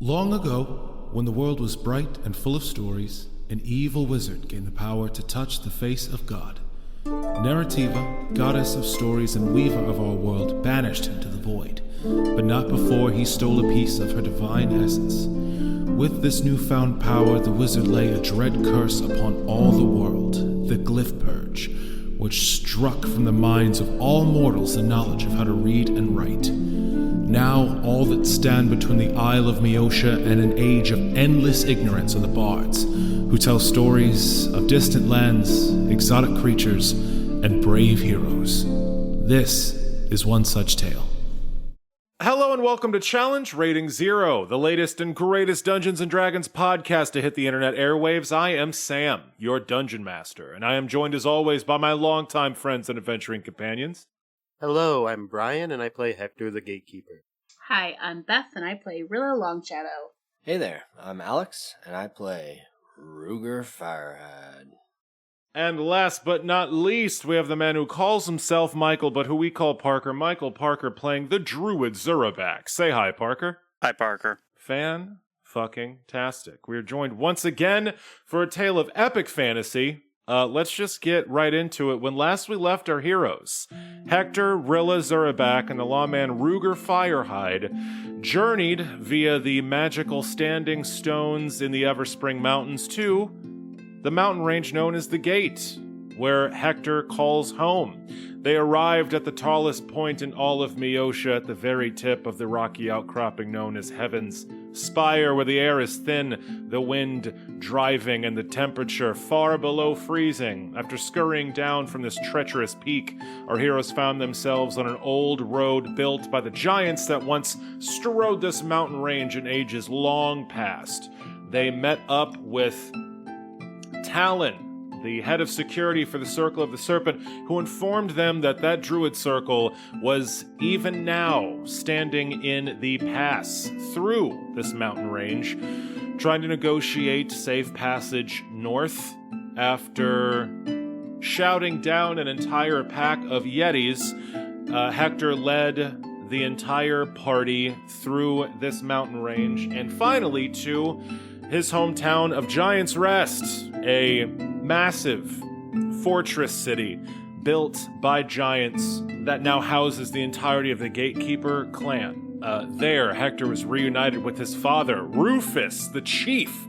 Long ago, when the world was bright and full of stories, an evil wizard gained the power to touch the face of God. Narrativa, goddess of stories and weaver of our world, banished him to the void, but not before he stole a piece of her divine essence. With this newfound power, the wizard lay a dread curse upon all the world, the Glyph Purge, which struck from the minds of all mortals the knowledge of how to read and write. Now, all that stand between the Isle of Meotia and an age of endless ignorance are the bards, who tell stories of distant lands, exotic creatures, and brave heroes. This is one such tale. Hello and welcome to Challenge Rating Zero, the latest and greatest Dungeons & Dragons podcast to hit the internet airwaves. I am Sam, your Dungeon Master, and I am joined as always by my longtime friends and adventuring companions. Hello, I'm Brian, and I play Hektor the Gatekeeper. Hi, I'm Beth, and I play Rilla Longshadow. Hey there, I'm Alex, and I play Ruger Firehide. And last but not least, we have the man who calls himself Michael, but who we call Parker. Michael Parker playing the druid Zurabak. Say hi, Parker. Hi, Parker. Fan-fucking-tastic. We are joined once again for a tale of epic fantasy. Let's just get right into it. When last we left our heroes, Hektor, Rilla, Zurabak, and the lawman Ruger Firehide journeyed via the magical standing stones in the Everspring Mountains to the mountain range known as the Gate, where Hektor calls home. They arrived at the tallest point in all of Meotia, at the very tip of the rocky outcropping known as Heaven's Spire, where the air is thin, the wind driving, and the temperature far below freezing. After scurrying down from this treacherous peak, our heroes found themselves on an old road built by the giants that once strode this mountain range in ages long past. They met up with Talon, the head of security for the Circle of the Serpent, who informed them that that druid circle was even now standing in the pass through this mountain range, trying to negotiate safe passage north after shouting down an entire pack of Yetis. Hektor led the entire party through this mountain range and finally to his hometown of Giant's Rest, a massive fortress city built by giants that now houses the entirety of the Gatekeeper clan. There, Hektor was reunited with his father, Rufus, the chief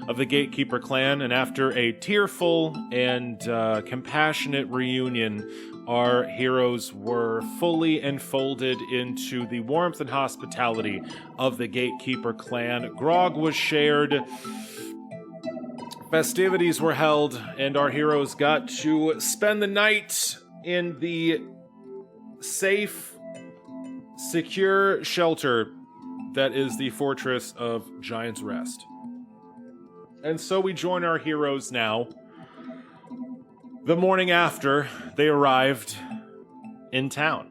of the Gatekeeper clan, and after a tearful and compassionate reunion, our heroes were fully enfolded into the warmth and hospitality of the Gatekeeper clan. Grog was shared, festivities were held, and our heroes got to spend the night in the safe, secure shelter that is the fortress of Giant's Rest. And so we join our heroes now, the morning after they arrived in town.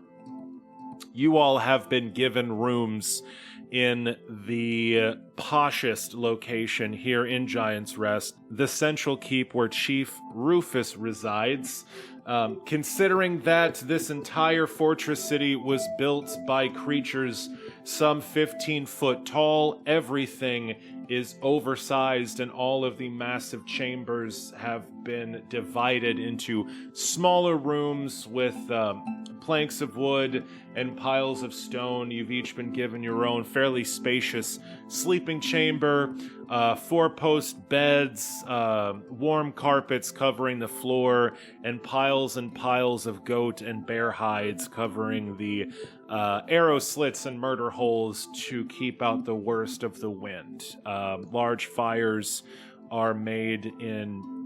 You all have been given rooms in the poshest location here in Giant's Rest, the central keep where Chief Rufus resides. Considering that this entire fortress city was built by creatures some 15 foot tall, everything is oversized, and all of the massive chambers have been divided into smaller rooms with planks of wood and piles of stone. You've each been given your own fairly spacious sleeping chamber, four-post beds, warm carpets covering the floor, and piles of goat and bear hides covering the arrow slits and murder holes to keep out the worst of the wind. Large fires are made in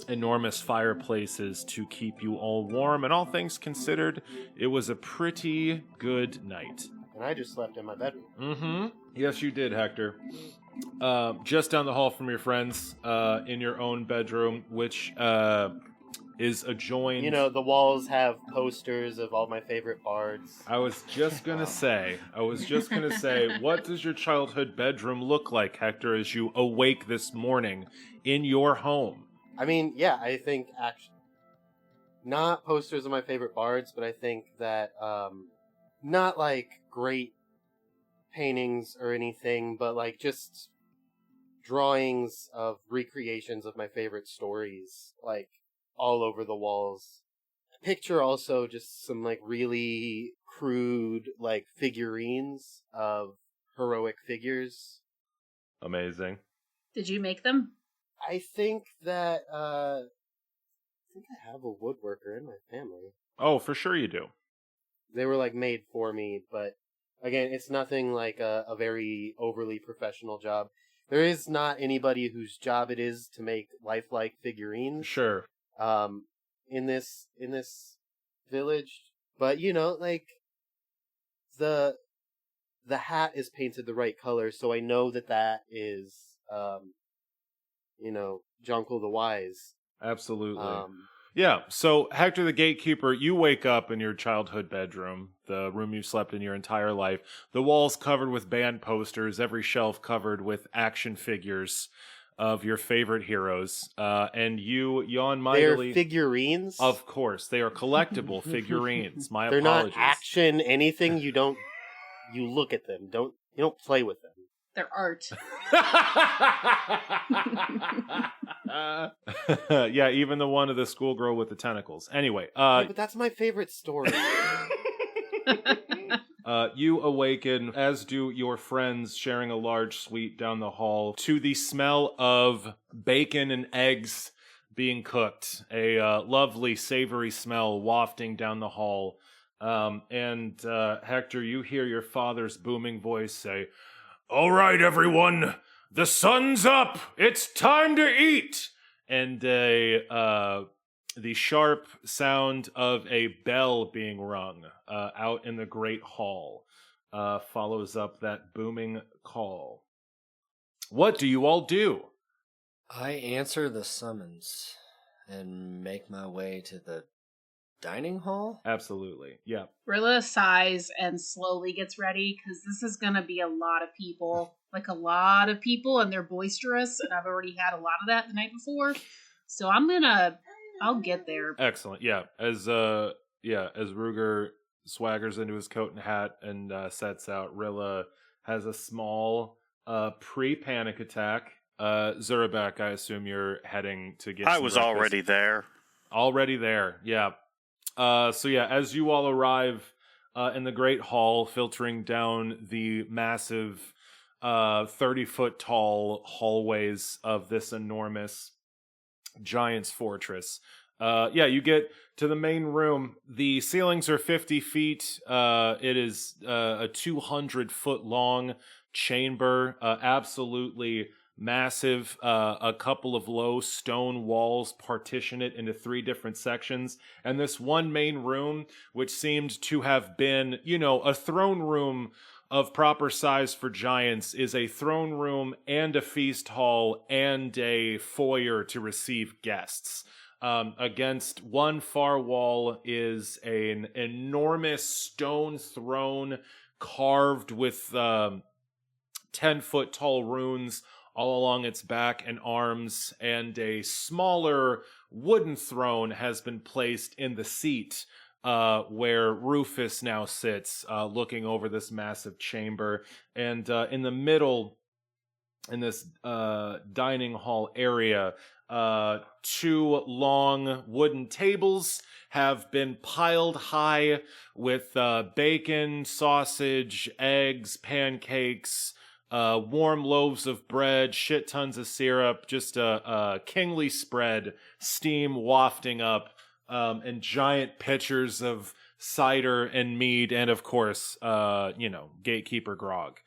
enormous fireplaces to keep you all warm, and all things considered, it was a pretty good night. And I just slept in my bedroom. Mm-hmm. Yes, you did, Hektor. Just down the hall from your friends, in your own bedroom, which is adjoined. You know, the walls have posters of all my favorite bards. I was just gonna say, what does your childhood bedroom look like, Hektor, as you awake this morning in your home? I mean, yeah, I think actually, not posters of my favorite bards, but I think that, not like great paintings or anything, but like just drawings of recreations of my favorite stories, like all over the walls. Picture also just some like really crude like figurines of heroic figures. Amazing. Did you make them? I think that I have a woodworker in my family. Oh, for sure you do. They were like made for me, but again, it's nothing like a very overly professional job. There is not anybody whose job it is to make lifelike figurines. Sure. In this village, but you know, like the hat is painted the right color, so I know that is Jonquil the Wise. Absolutely. Yeah, so Hector the Gatekeeper, you wake up in your childhood bedroom, the room you slept in your entire life. The walls covered with band posters, every shelf covered with action figures of your favorite heroes. And you yawn mightily. They're figurines? Of course, they are collectible figurines. My They're apologies. not action anything. You look at them. You don't play with them. They're art. Yeah, even the one of the schoolgirl with the tentacles. Anyway, Yeah, but that's my favorite story. You awaken, as do your friends, sharing a large suite down the hall, to the smell of bacon and eggs being cooked. A lovely, savory smell wafting down the hall. And Hector, you hear your father's booming voice say, "All right, everyone, the sun's up. It's time to eat." And the sharp sound of a bell being rung out in the great hall follows up that booming call. What do you all do? I answer the summons and make my way to the dining hall? Absolutely, yeah. Rilla sighs and slowly gets ready because this is going to be a lot of people. Like a lot of people, and they're boisterous, and I've already had a lot of that the night before. So I'll get there. Excellent, yeah. As Ruger swaggers into his coat and hat and sets out, Rilla has a small pre-panic attack. Zurabak, I assume you're heading to get I some was breakfast. already there. Already there, yeah. So yeah, as you all arrive in the Great Hall, filtering down the massive 30-foot tall hallways of this enormous giant's fortress. You get to the main room. The ceilings are 50 feet. It is a 200-foot long chamber, absolutely massive. A couple of low stone walls partition it into 3 different sections. And this one main room, which seemed to have been, a throne room of proper size for giants, is a throne room and a feast hall and a foyer to receive guests. Against one far wall is an enormous stone throne carved with 10-foot tall runes all along its back and arms, and a smaller wooden throne has been placed in the seat where Rufus now sits, looking over this massive chamber. And in the middle, in this dining hall area, 2 long wooden tables have been piled high with bacon, sausage, eggs, pancakes, warm loaves of bread, shit tons of syrup, just a kingly spread, steam wafting up, and giant pitchers of cider and mead, and of course, gatekeeper grog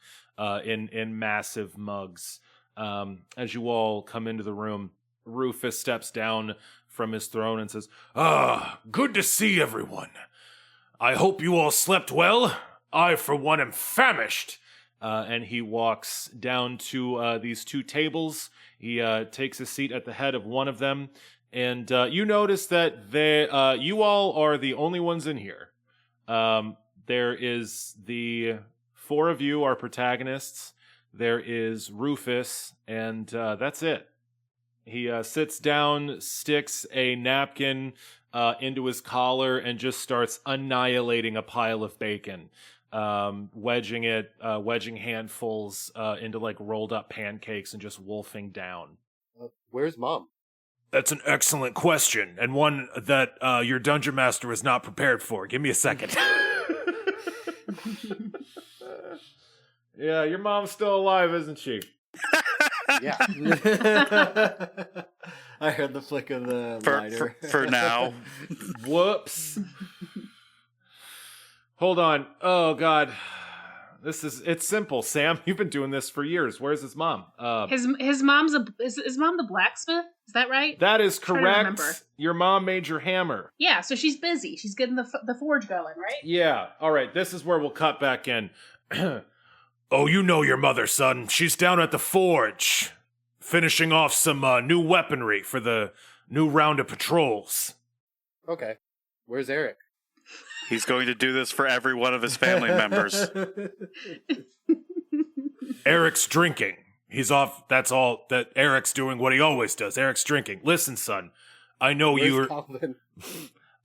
in massive mugs. As you all come into the room, Rufus steps down from his throne and says, "Good to see everyone. I hope you all slept well. I, for one, am famished." And he walks down to these 2 tables. He takes a seat at the head of one of them. And you notice that you all are the only ones in here. There is the 4 of you are protagonists. There is Rufus, and that's it. He sits down, sticks a napkin into his collar, and just starts annihilating a pile of bacon. wedging handfuls into like rolled up pancakes and just wolfing down. Where's Mom? That's an excellent question, and one that your dungeon master was not prepared for. Give me a second. Yeah, your mom's still alive, isn't she? Yeah. I heard the flick of the For, lighter. for now. Whoops. Hold on. Oh, God. It's simple, Sam. You've been doing this for years. Where's his mom? His mom's his mom the blacksmith? Is that right? That is Trying to remember. correct. Your mom made your hammer. Yeah, so she's busy. She's getting the forge going, right? Yeah. All right. This is where we'll cut back in. Oh, you know your mother, son. She's down at the forge, finishing off some new weaponry for the new round of patrols. Okay. Where's Eric? He's going to do this for every one of his family members. Eric's drinking. He's off. That's all. That Eric's doing what he always does. Eric's drinking. Listen, son. I know Where's Calvin?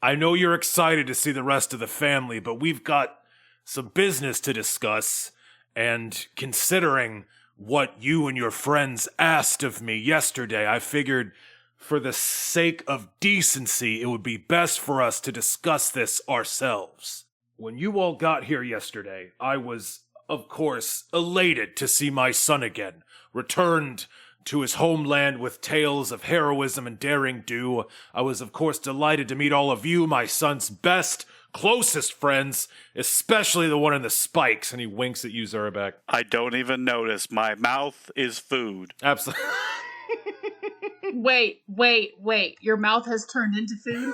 I know you're excited to see the rest of the family, but we've got some business to discuss. And considering what you and your friends asked of me yesterday, I figured for the sake of decency, it would be best for us to discuss this ourselves. When you all got here yesterday, I was, of course, elated to see my son again, returned to his homeland with tales of heroism and daring do. I was, of course, delighted to meet all of you, my son's best, closest friends, especially the one in the spikes. And he winks at you, Zurabak. I don't even notice. My mouth is food. Absolutely. Wait. Your mouth has turned into food?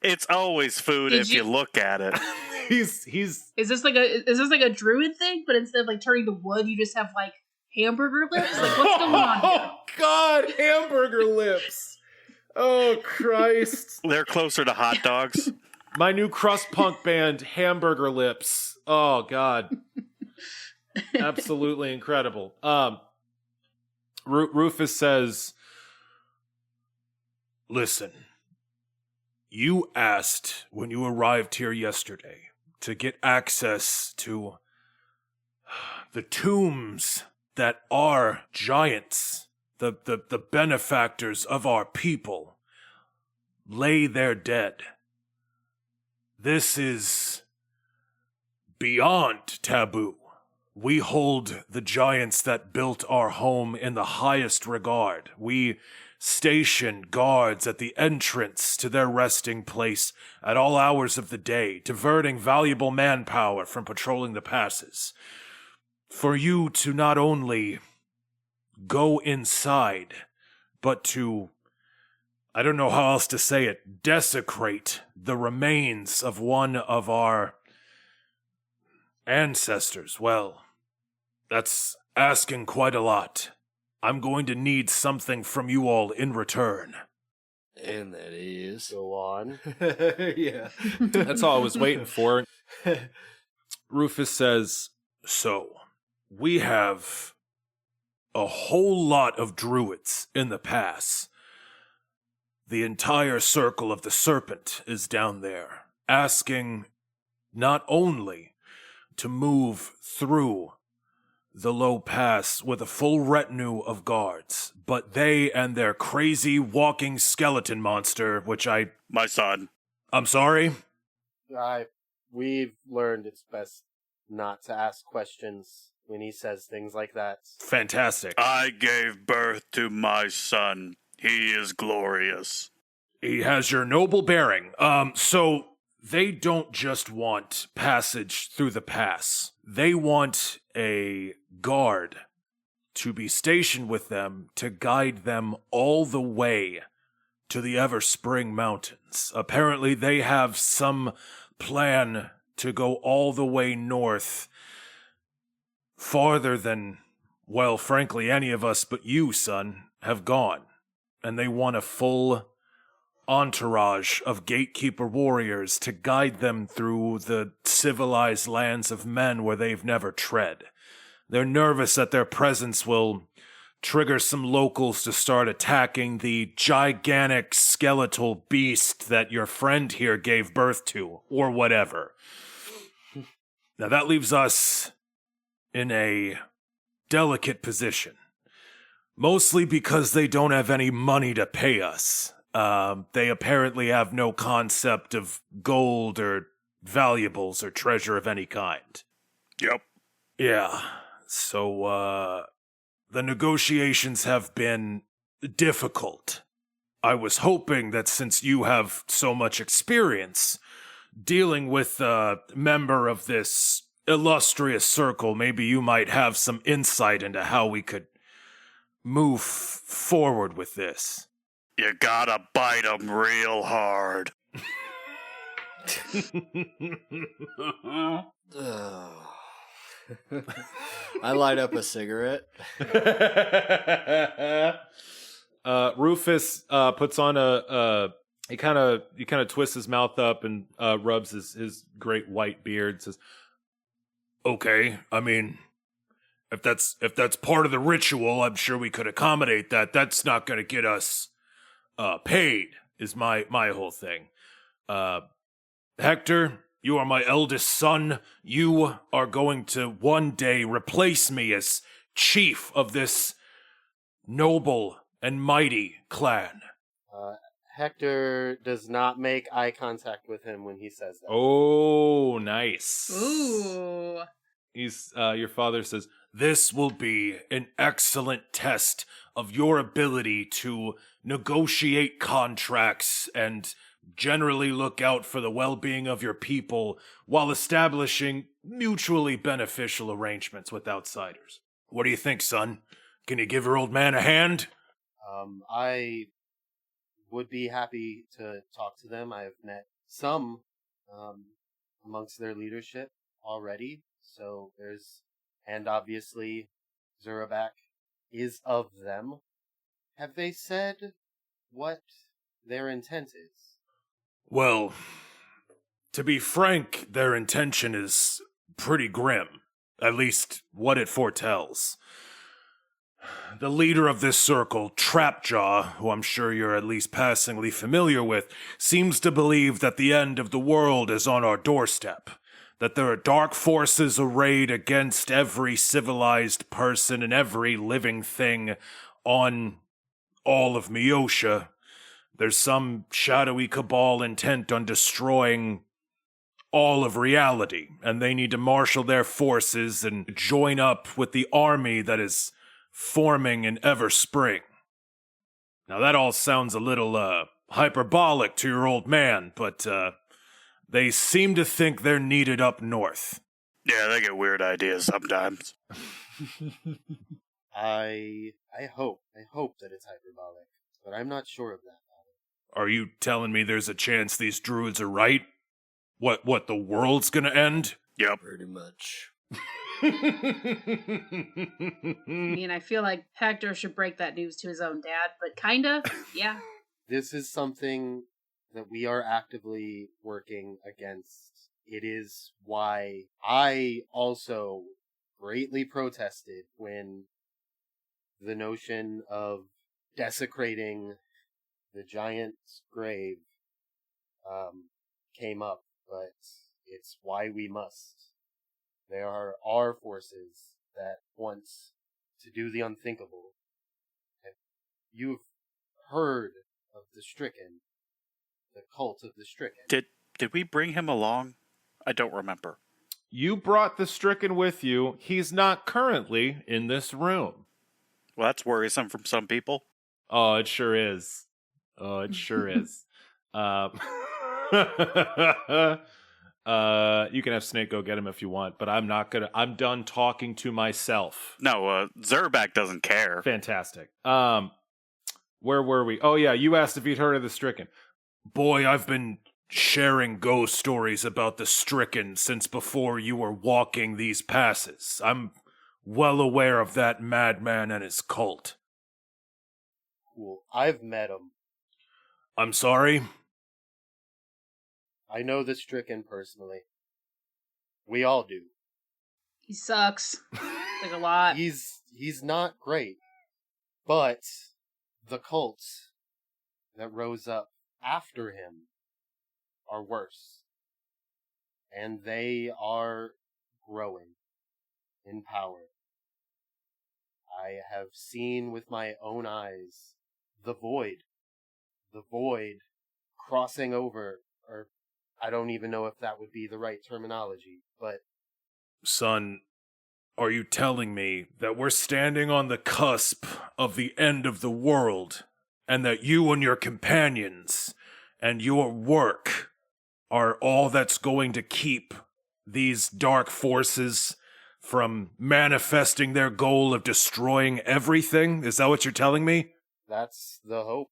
It's always food Did if you look at it. He's Is this like a druid thing? But instead of like turning to wood, you just have like hamburger lips? Like what's going on here? Oh God, hamburger lips. Oh Christ. They're closer to hot dogs. My new crust punk band, Hamburger Lips. Oh God. Absolutely incredible. Rufus says, listen, you asked when you arrived here yesterday to get access to the tombs that are giants, the benefactors of our people, lay their dead. This is beyond taboo. We hold the giants that built our home in the highest regard. We station guards at the entrance to their resting place at all hours of the day, diverting valuable manpower from patrolling the passes. For you to not only go inside, but to, I don't know how else to say it, desecrate the remains of one of our ancestors. Well, that's asking quite a lot. I'm going to need something from you all in return. And that is... Go on. Yeah. That's all I was waiting for. Rufus says, so, we have a whole lot of druids in the pass. The entire circle of the serpent is down there, asking not only to move through the low pass with a full retinue of guards, but they and their crazy walking skeleton monster, My son. I'm sorry? We've learned it's best not to ask questions when he says things like that. Fantastic. I gave birth to my son. He is glorious. He has your noble bearing. So they don't just want passage through the pass. They want a guard to be stationed with them to guide them all the way to the Everspring Mountains. Apparently they have some plan to go all the way north, farther than, well, frankly, any of us but you, son, have gone. And they want a full entourage of gatekeeper warriors to guide them through the civilized lands of men where they've never tread. They're nervous that their presence will trigger some locals to start attacking the gigantic skeletal beast that your friend here gave birth to, or whatever. Now that leaves us in a delicate position. Mostly because they don't have any money to pay us. They apparently have no concept of gold or valuables or treasure of any kind. Yep. Yeah, so, the negotiations have been difficult. I was hoping that since you have so much experience dealing with a member of this illustrious circle, maybe you might have some insight into how we could move forward with this. You gotta bite 'em real hard. Ugh. I light up a cigarette. Rufus puts on he kind of twists his mouth up and rubs his great white beard. Says, "Okay, I mean, if that's part of the ritual, I'm sure we could accommodate that. That's not going to get us paid. Is my whole thing. Hektor, you are my eldest son. You are going to one day replace me as chief of this noble and mighty clan." Hektor does not make eye contact with him when he says that. Oh, nice. Ooh. He's your father says, "This will be an excellent test of your ability to negotiate contracts and generally look out for the well-being of your people while establishing mutually beneficial arrangements with outsiders. What do you think, son? Can you give your old man a hand?" I would be happy to talk to them. I have met some amongst their leadership already. So and obviously Zurabak is of them. Have they said what their intent is? Well, to be frank, their intention is pretty grim. At least, what it foretells. The leader of this circle, Trapjaw, who I'm sure you're at least passingly familiar with, seems to believe that the end of the world is on our doorstep. That there are dark forces arrayed against every civilized person and every living thing on all of Myosha. There's some shadowy cabal intent on destroying all of reality, and they need to marshal their forces and join up with the army that is forming in Everspring. Now that all sounds a little, hyperbolic to your old man, but, they seem to think they're needed up north. Yeah, they get weird ideas sometimes. I hope that it's hyperbolic, but I'm not sure of that. Are you telling me there's a chance these druids are right? What, the world's gonna end? Yep. Pretty much. I mean, I feel like Hector should break that news to his own dad, but kinda, yeah. This is something that we are actively working against. It is why I also greatly protested when the notion of desecrating the giant's grave came up, but it's why we must. There are our forces that want to do the unthinkable. You've heard of the Stricken, the cult of the Stricken. Did we bring him along? I don't remember. You brought the Stricken with you. He's not currently in this room. Well, that's worrisome from some people. Oh, it sure is. Oh, it sure is. You can have Snake go get him if you want, but I'm done talking to myself. No, Zurabak doesn't care. Fantastic. Where were we? Oh yeah, you asked if you'd heard of the Stricken. Boy, I've been sharing ghost stories about the Stricken since before you were walking these passes. I'm well aware of that madman and his cult. Cool. I've met him. I'm sorry? I know the Stricken personally. We all do. He sucks. Like a lot. He's not great. But the cults that rose up after him are worse. And they are growing in power. I have seen with my own eyes the void crossing over, or I don't even know if that would be the right terminology, but Son, are you telling me that we're standing on the cusp of the end of the world, and that you and your companions and your work are all that's going to keep these dark forces from manifesting their goal of destroying everything? Is that what you're telling me? that's the hope.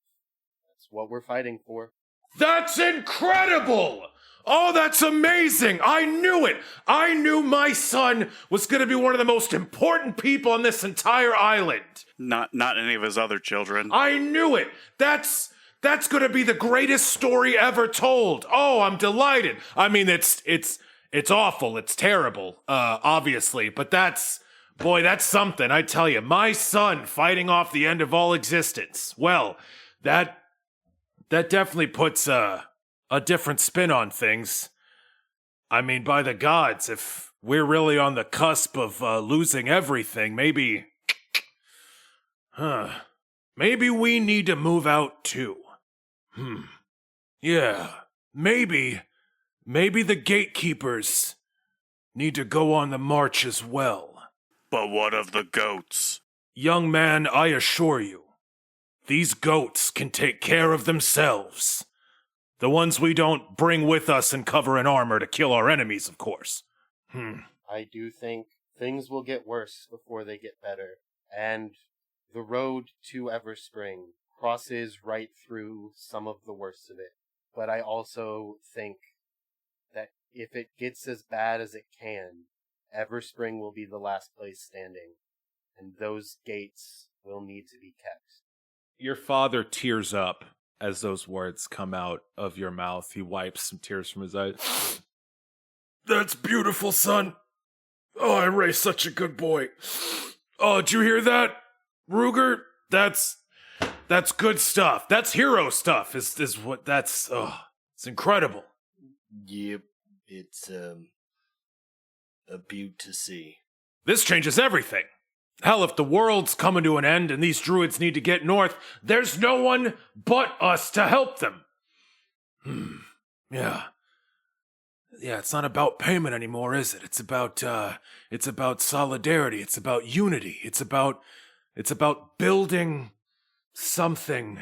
That's what we're fighting for. That's incredible! Oh, that's amazing! I knew it! I knew my son was going to be one of the most important people on this entire island. Not any of his other children. I knew it! That's going to be the greatest story ever told. Oh, I'm delighted. I mean, it's awful. It's terrible, obviously, but that's something. I tell you, my son fighting off the end of all existence. Well, that definitely puts a different spin on things. I mean, by the gods, if we're really on the cusp of losing everything, maybe we need to move out too. Yeah, maybe the gatekeepers need to go on the march as well. But what of the goats? Young man, I assure you, these goats can take care of themselves. The ones we don't bring with us and cover in armor to kill our enemies, of course. I do think things will get worse before they get better, and the road to Everspring crosses right through some of the worst of it. But I also think that if it gets as bad as it can, Everspring will be the last place standing, and those gates will need to be kept. Your father tears up as those words come out of your mouth. He wipes some tears from his eyes. That's beautiful, son. Oh, I raised such a good boy. Oh, did you hear that, Ruger? That's good stuff. That's hero stuff. Is what that's. Oh, it's incredible. Yep, it's a beaut to see. This changes everything. Hell, if the world's coming to an end and these druids need to get north, there's no one but us to help them. Yeah. Yeah, it's not about payment anymore, is it? It's about solidarity. It's about unity. It's about building something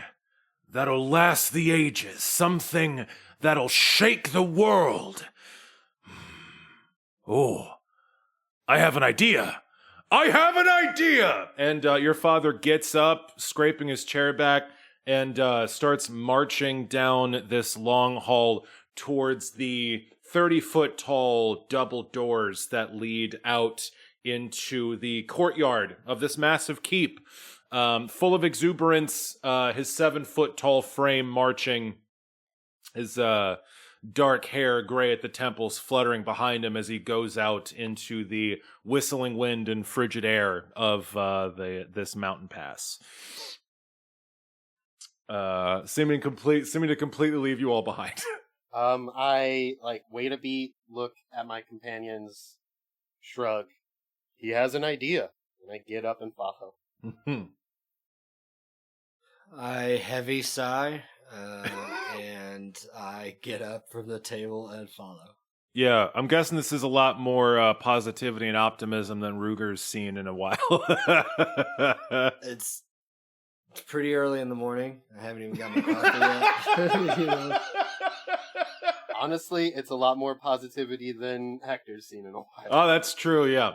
that'll last the ages. Something that'll shake the world. Oh, I have an idea. And your father gets up, scraping his chair back, and starts marching down this long hall towards the 30-foot tall double doors that lead out into the courtyard of this massive keep. Full of exuberance, his 7-foot tall frame marching, his dark hair gray at the temples fluttering behind him as he goes out into the whistling wind and frigid air of this mountain pass. Seeming to completely leave you all behind. I wait a beat, look at my companions, shrug. He has an idea, and I get up and follow. I heavy sigh, and I get up from the table and follow. Yeah, I'm guessing this is a lot more positivity and optimism than Ruger's seen in a while. It's pretty early in the morning. I haven't even got my coffee yet. Honestly, it's a lot more positivity than Hektor's seen in a while. Oh, that's true, yeah.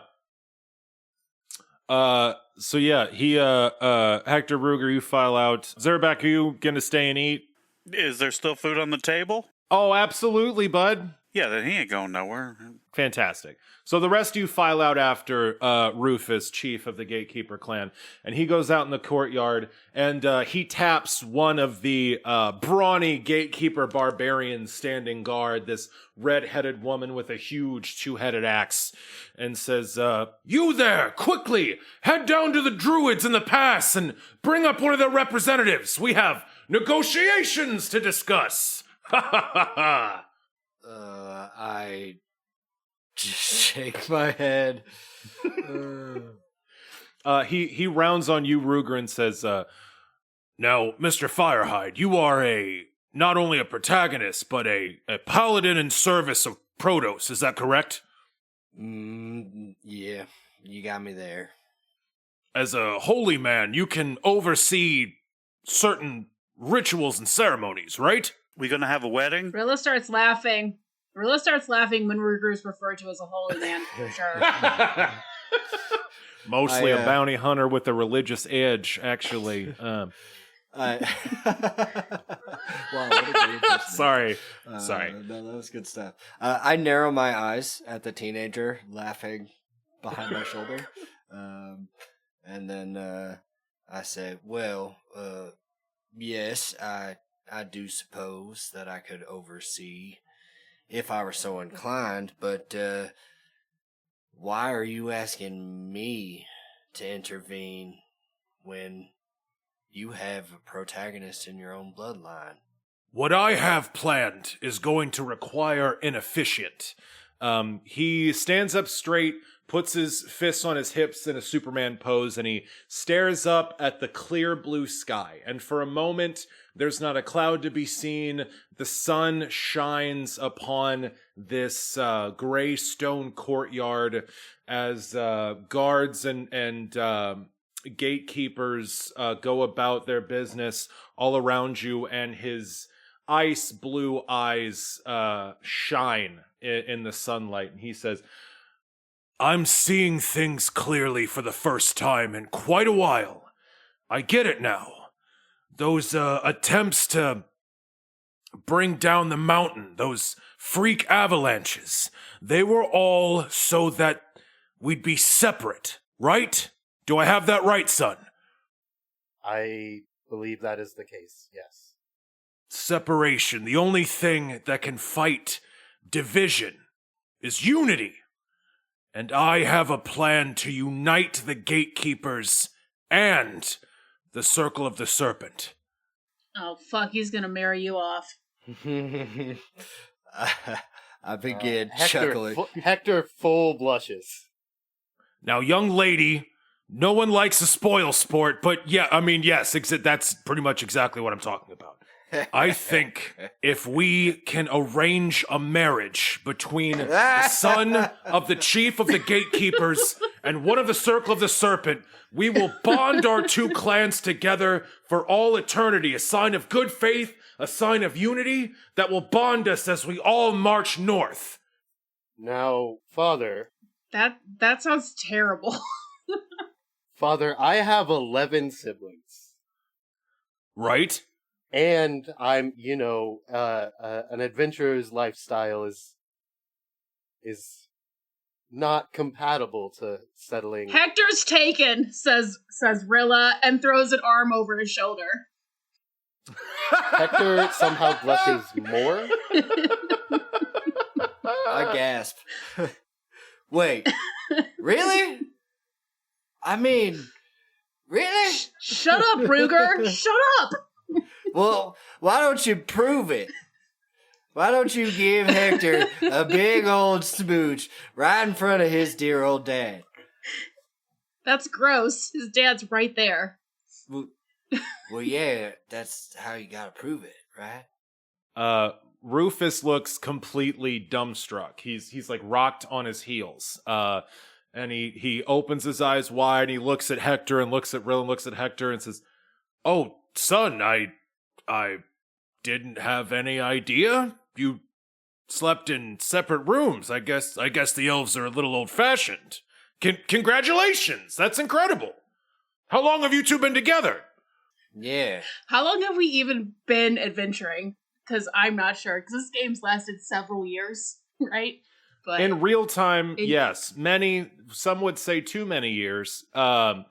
So yeah, Hektor, Ruger, you file out. Zurabak, are you gonna stay and eat? Is there still food on the table? Oh, absolutely, bud. Yeah, then he ain't going nowhere. Fantastic. So the rest of you file out after Rufus, chief of the Gatekeeper clan, and he goes out in the courtyard, and he taps one of the brawny Gatekeeper barbarians standing guard, this red-headed woman with a huge two-headed axe, and says, "You there, quickly, head down to the druids in the pass and bring up one of their representatives. We have negotiations to discuss." Ha ha ha ha. I just shake my head. He rounds on you, Ruger, and says, "Now, Mr. Firehide, you are not only a protagonist, but a paladin in service of Protos. Is that correct?" Yeah, you got me there. As a holy man, you can oversee certain rituals and ceremonies, right? We gonna have a wedding? Rilla starts laughing. Rilla starts laughing when Ruger is referred to as a holy man, for sure. Mostly a bounty hunter with a religious edge, actually. Wow, what a great impression. Sorry. No, that was good stuff. I narrow my eyes at the teenager laughing behind my shoulder. And then I say, well, yes, I do suppose that I could oversee if I were so inclined, but why are you asking me to intervene when you have a protagonist in your own bloodline? What I have planned is going to require an officiant. He stands up straight, puts his fists on his hips in a Superman pose, and he stares up at the clear blue sky. And for a moment, there's not a cloud to be seen. The sun shines upon this gray stone courtyard as guards and gatekeepers go about their business all around you, and his ice blue eyes shine in the sunlight. And he says, "I'm seeing things clearly for the first time in quite a while. I get it now. Those attempts to bring down the mountain, those freak avalanches, they were all so that we'd be separate, right? Do I have that right, son?" I believe that is the case, yes. Separation. The only thing that can fight division is unity. And I have a plan to unite the gatekeepers and the Circle of the Serpent. Oh, fuck, he's gonna marry you off. I begin Hektor, chuckling. Hektor full blushes. Now, young lady, no one likes a spoil sport, but yeah, I mean, yes, that's pretty much exactly what I'm talking about. I think if we can arrange a marriage between the son of the chief of the gatekeepers and one of the Circle of the Serpent, we will bond our two clans together for all eternity, a sign of good faith, a sign of unity that will bond us as we all march north. Now, Father, That sounds terrible. Father, I have 11 siblings. Right? And I'm, an adventurer's lifestyle is not compatible to settling. Hector's taken, says Rilla, and throws an arm over his shoulder. Hektor somehow blushes more. I gasp. Wait, really? I mean, really? Shut up, Ruger! Shut up! Well, why don't you prove it? Why don't you give Hektor a big old smooch right in front of his dear old dad? That's gross. His dad's right there. Well, yeah, that's how you gotta prove it, right? Rufus looks completely dumbstruck. He's like rocked on his heels. And he opens his eyes wide and he looks at Hektor and looks at Rilla and looks at Hektor and says, "Oh, son, I didn't have any idea. You slept in separate rooms. I guess the elves are a little old-fashioned. Congratulations! That's incredible. How long have you two been together?" Yeah. How long have we even been adventuring? Because I'm not sure. Because this game's lasted several years, right? But in real time, yes. Some would say too many years. Y'all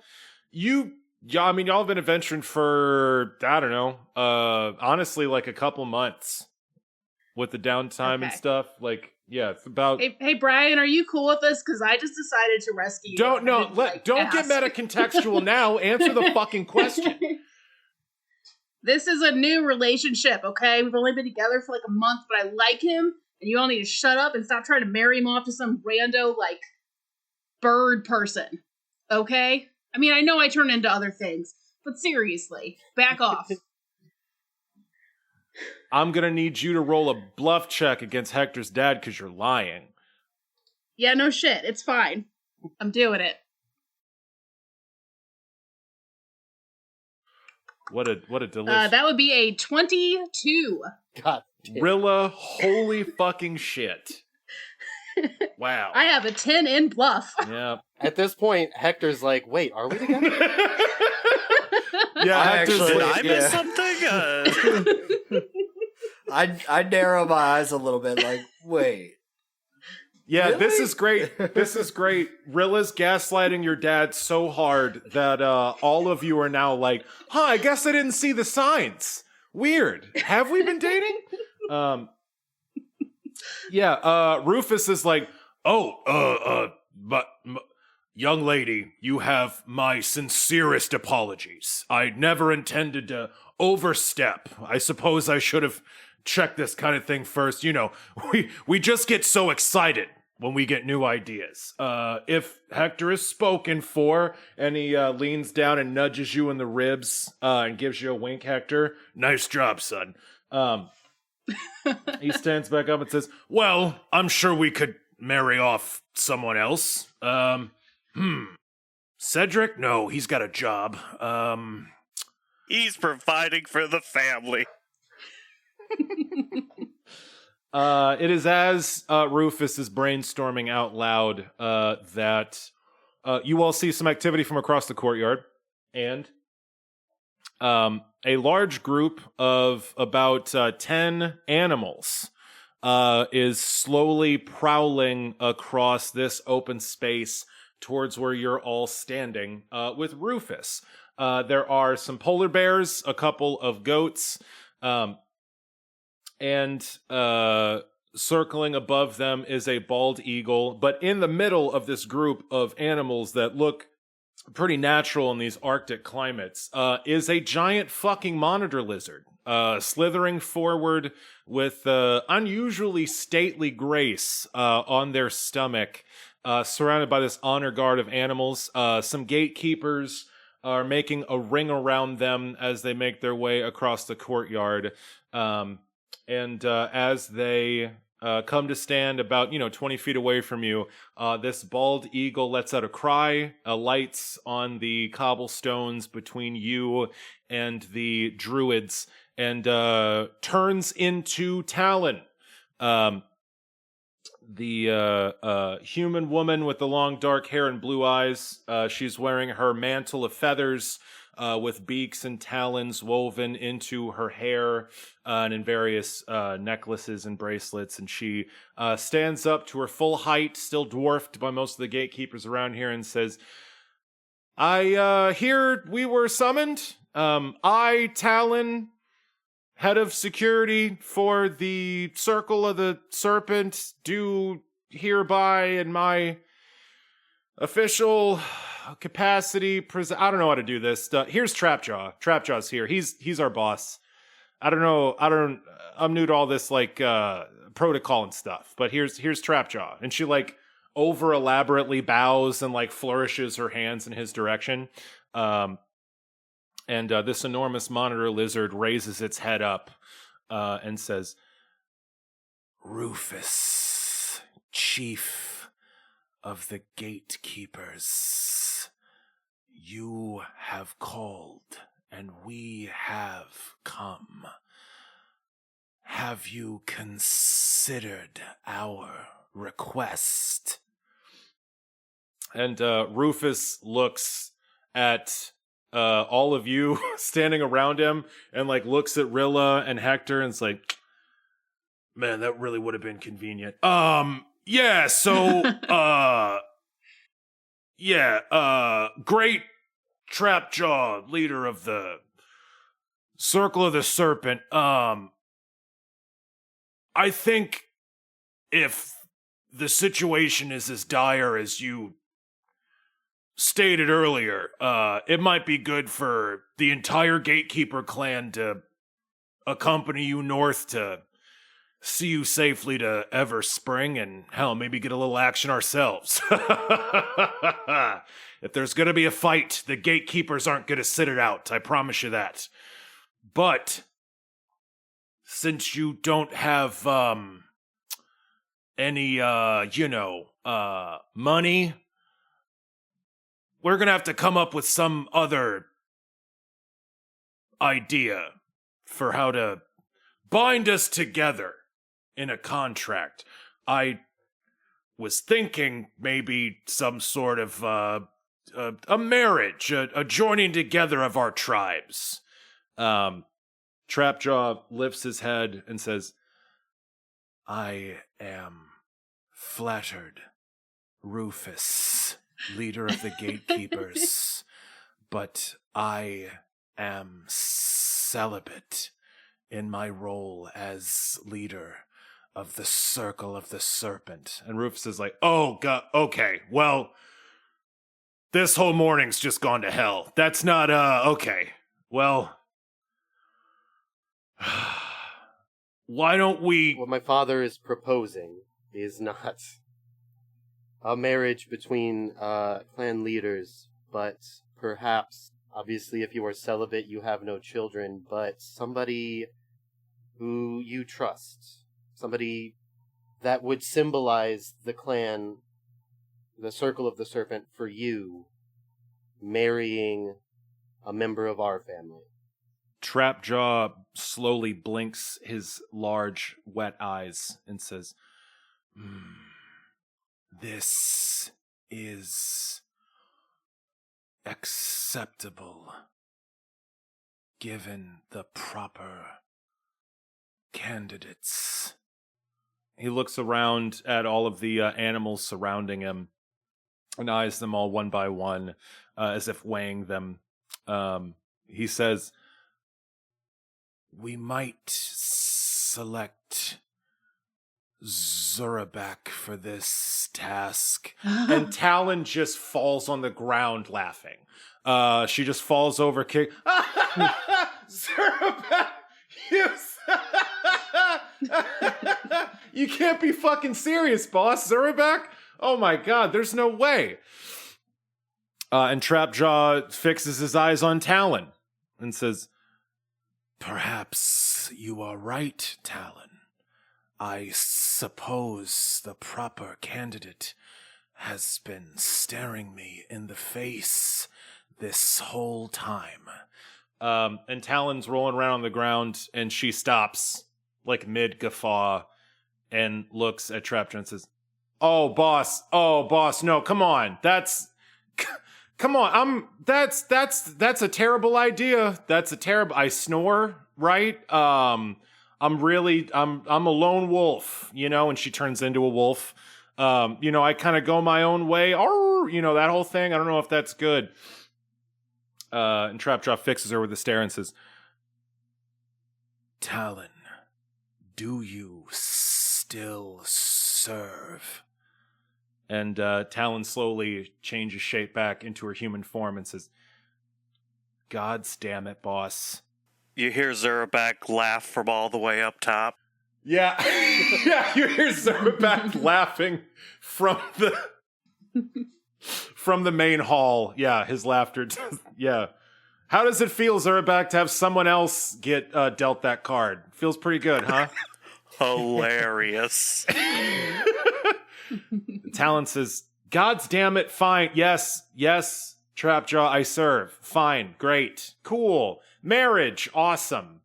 have been adventuring for, I don't know, honestly, like a couple months with the downtime and stuff. Like, yeah, it's about... Hey, Brian, are you cool with this? Because I just decided to rescue you. Don't get meta-contextual now. Answer the fucking question. This is a new relationship, okay? We've only been together for like a month, but I like him, And you all need to shut up and stop trying to marry him off to some rando, like, bird person. Okay? I mean, I know I turn into other things, but seriously, back off. I'm gonna need you to roll a bluff check against Hector's dad because you're lying. Yeah, no shit. It's fine. I'm doing it. What a delicious. That would be a 22. God damn. Rilla, holy fucking shit. Wow. I have a 10 in bluff. Yeah. At this point, Hector's like, wait, are we together? Yeah, I Hector's actually- Did like, I miss something? I narrow my eyes a little bit, like, wait. yeah, this Really? is great. This is great. Rilla's gaslighting your dad so hard that all of you are now like, I guess I didn't see the signs. Weird. Have we been dating? Rufus is like, but young lady, you have my sincerest apologies. I never intended to overstep. I suppose I should have checked this kind of thing first. You know, we just get so excited when we get new ideas. If Hector is spoken for, and he leans down and nudges you in the ribs and gives you a wink, Hector, nice job, son. He stands back up and says, well, I'm sure we could marry off someone else. Cedric? No, he's got a job. He's providing for the family. It is as Rufus is brainstorming out loud that you all see some activity from across the courtyard, and a large group of about 10 animals is slowly prowling across this open space towards where you're all standing with Rufus. There are some polar bears, a couple of goats, and circling above them is a bald eagle. But in the middle of this group of animals that look pretty natural in these Arctic climates is a giant fucking monitor lizard, slithering forward with unusually stately grace on their stomach, surrounded by this honor guard of animals. Some gatekeepers are making a ring around them as they make their way across the courtyard. And as they come to stand about, 20 feet away from you, this bald eagle lets out a cry, lights on the cobblestones between you and the druids, and turns into Talon. The human woman with the long dark hair and blue eyes. She's wearing her mantle of feathers with beaks and talons woven into her hair and in various necklaces and bracelets. And she stands up to her full height, still dwarfed by most of the gatekeepers around here, and says, I hear we were summoned. I, Talon, head of security for the Circle of the Serpent, do hereby in my official capacity I don't know how to do this. Here's Trapjaw. Trapjaw's here. He's our boss. I don't know. I'm new to all this protocol and stuff. But here's Trapjaw, and she over elaborately bows and flourishes her hands in his direction. And this enormous monitor lizard raises its head up and says, Rufus, chief of the gatekeepers, you have called and we have come. Have you considered our request? And Rufus looks at all of you standing around him and looks at Rilla and Hector and is like, man, that really would have been convenient. Yeah, so great Trapjaw, leader of the Circle of the Serpent. I think if the situation is as dire as you stated earlier, it might be good for the entire Gatekeeper clan to accompany you north to see you safely to Everspring and, hell, maybe get a little action ourselves. If there's gonna be a fight, the gatekeepers aren't gonna sit it out, I promise you that. But, since you don't have, any, money, we're gonna have to come up with some other idea for how to bind us together in a contract. I was thinking maybe some sort of a marriage, a joining together of our tribes. Trapjaw lifts his head and says, I am flattered, Rufus, leader of the gatekeepers, but I am celibate in my role as leader of the Circle of the Serpent. And Rufus is like, oh, God, okay, well, this whole morning's just gone to hell. That's not, okay. Well, why don't we... What my father is proposing is not a marriage between clan leaders, but perhaps, obviously, if you are celibate, you have no children, but somebody who you trust. Somebody that would symbolize the clan, the Circle of the Serpent, for you, marrying a member of our family. Trapjaw slowly blinks his large, wet eyes and says, This is acceptable, given the proper candidates. He looks around at all of the animals surrounding him and eyes them all one by one, as if weighing them. He says, we might select Zurabak for this task. And Talon just falls on the ground laughing. She just falls over, kick. Zurabak, you can't be fucking serious, boss. Zurabak? Oh my god, there's no way. And Trapjaw fixes his eyes on Talon and says, perhaps you are right, Talon. I suppose the proper candidate has been staring me in the face this whole time. And Talon's rolling around on the ground, and she stops, like mid-guffaw, and looks at Trapjaw and says, oh, boss, no, come on, come on, that's a terrible idea. I snore, right? I'm a lone wolf, and she turns into a wolf. I kind of go my own way, that whole thing. I don't know if that's good. And Trapjaw fixes her with a stare and says, Talon, do you still serve? And Talon slowly changes shape back into her human form and says, God's damn it, boss. You hear Zurabak laugh from all the way up top. Yeah, yeah, you hear Zurabak laughing from the main hall. Yeah, his laughter. Yeah. How does it feel, Zurabak, to have someone else get dealt that card? Feels pretty good, huh? Hilarious. Talon says, God's damn it, fine. Yes, Trapjaw, I serve. Fine, great, cool. Marriage, awesome.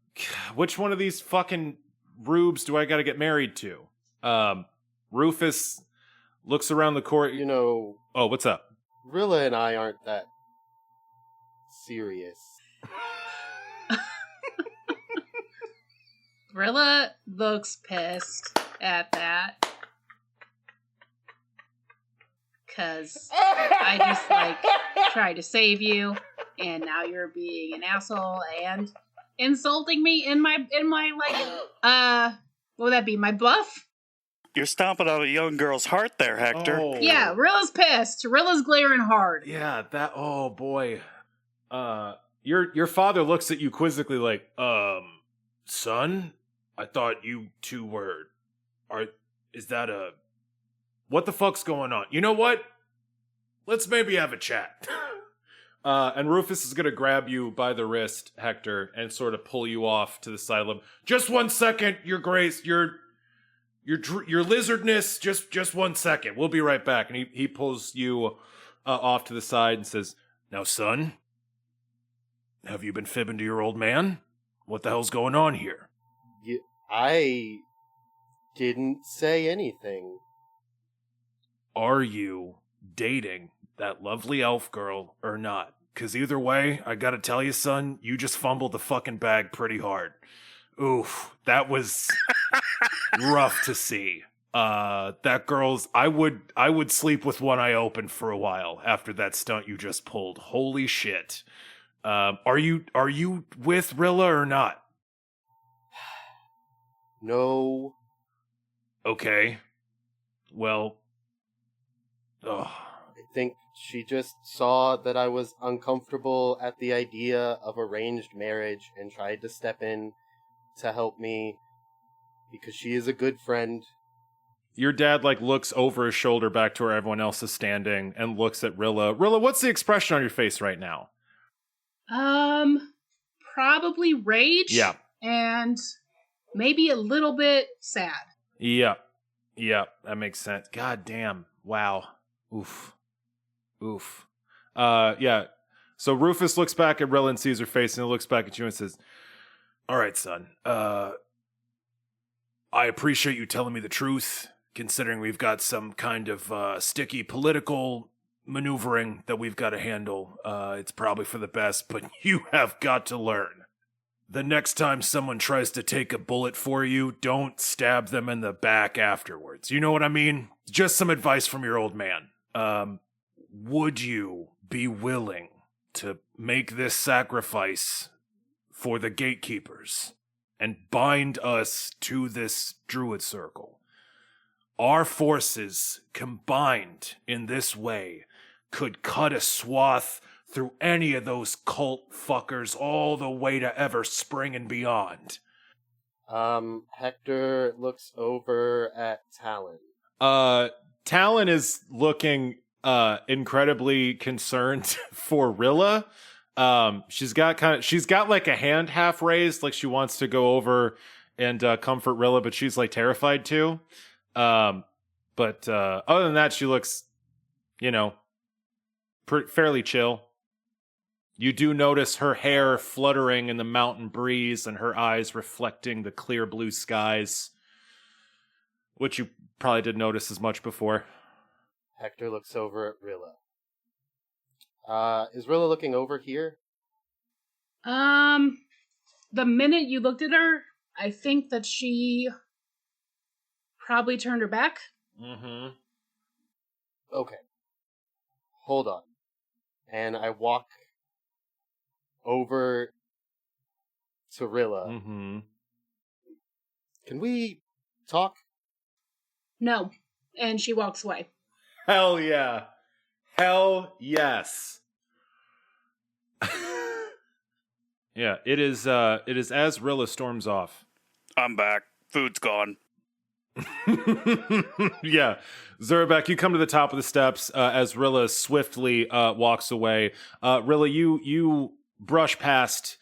Which one of these fucking rubes do I gotta get married to? Rufus looks around the court. Oh, what's up? Rilla and I aren't that serious. Rilla looks pissed at that. Because I just, tried to save you, and now you're being an asshole and insulting me in my what would that be, my bluff? You're stomping on a young girl's heart there, Hektor. Oh. Yeah, Rilla's pissed. Rilla's glaring hard. Yeah, oh boy. Your father looks at you quizzically like, son, I thought you two is that what the fuck's going on? You know what? Let's maybe have a chat. And Rufus is going to grab you by the wrist, Hector, and sort of pull you off to the side of him. Just 1 second, Your Grace, your lizardness, just 1 second. We'll be right back. And he pulls you off to the side and says, now, son, have you been fibbing to your old man? What the hell's going on here? I didn't say anything. Are you dating that lovely elf girl or not? Because either way, I gotta tell you, son, you just fumbled the fucking bag pretty hard. Oof, that was rough to see. That girl's, I would sleep with one eye open for a while after that stunt you just pulled. Holy shit. Are you with Rilla or not? No. Okay. Well, ugh. I think she just saw that I was uncomfortable at the idea of arranged marriage and tried to step in to help me because she is a good friend. Your dad, looks over his shoulder back to where everyone else is standing and looks at Rilla. Rilla, what's the expression on your face right now? Probably rage. Yeah. And maybe a little bit sad. Yeah. Yeah, that makes sense. God damn. Wow. Oof. Yeah. So Rufus looks back at Rilla and sees her face, and he looks back at you and says, all right, son. I appreciate you telling me the truth, considering we've got some kind of sticky political maneuvering that we've got to handle. It's probably for the best, but you have got to learn. The next time someone tries to take a bullet for you, don't stab them in the back afterwards. You know what I mean? Just some advice from your old man. Would you be willing to make this sacrifice for the gatekeepers and bind us to this druid circle? Our forces combined in this way could cut a swath through any of those cult fuckers all the way to Everspring and beyond. Hector looks over at Talon. Talon is looking incredibly concerned for Rilla. She's got a hand half raised, like she wants to go over and comfort Rilla, but she's terrified too. But other than that, she looks, fairly chill. You do notice her hair fluttering in the mountain breeze and her eyes reflecting the clear blue skies, which you probably didn't notice as much before. Hector looks over at Rilla. Is Rilla looking over here? The minute you looked at her, I think that she probably turned her back. Mm-hmm. Okay. Hold on. And I walk over to Rilla. Mm-hmm. Can we talk? No. And she walks away. Hell yeah. Hell yes. Yeah, it is as Rilla storms off. I'm back. Food's gone. Yeah. Zurabak, you come to the top of the steps as Rilla swiftly walks away. Rilla, you brush past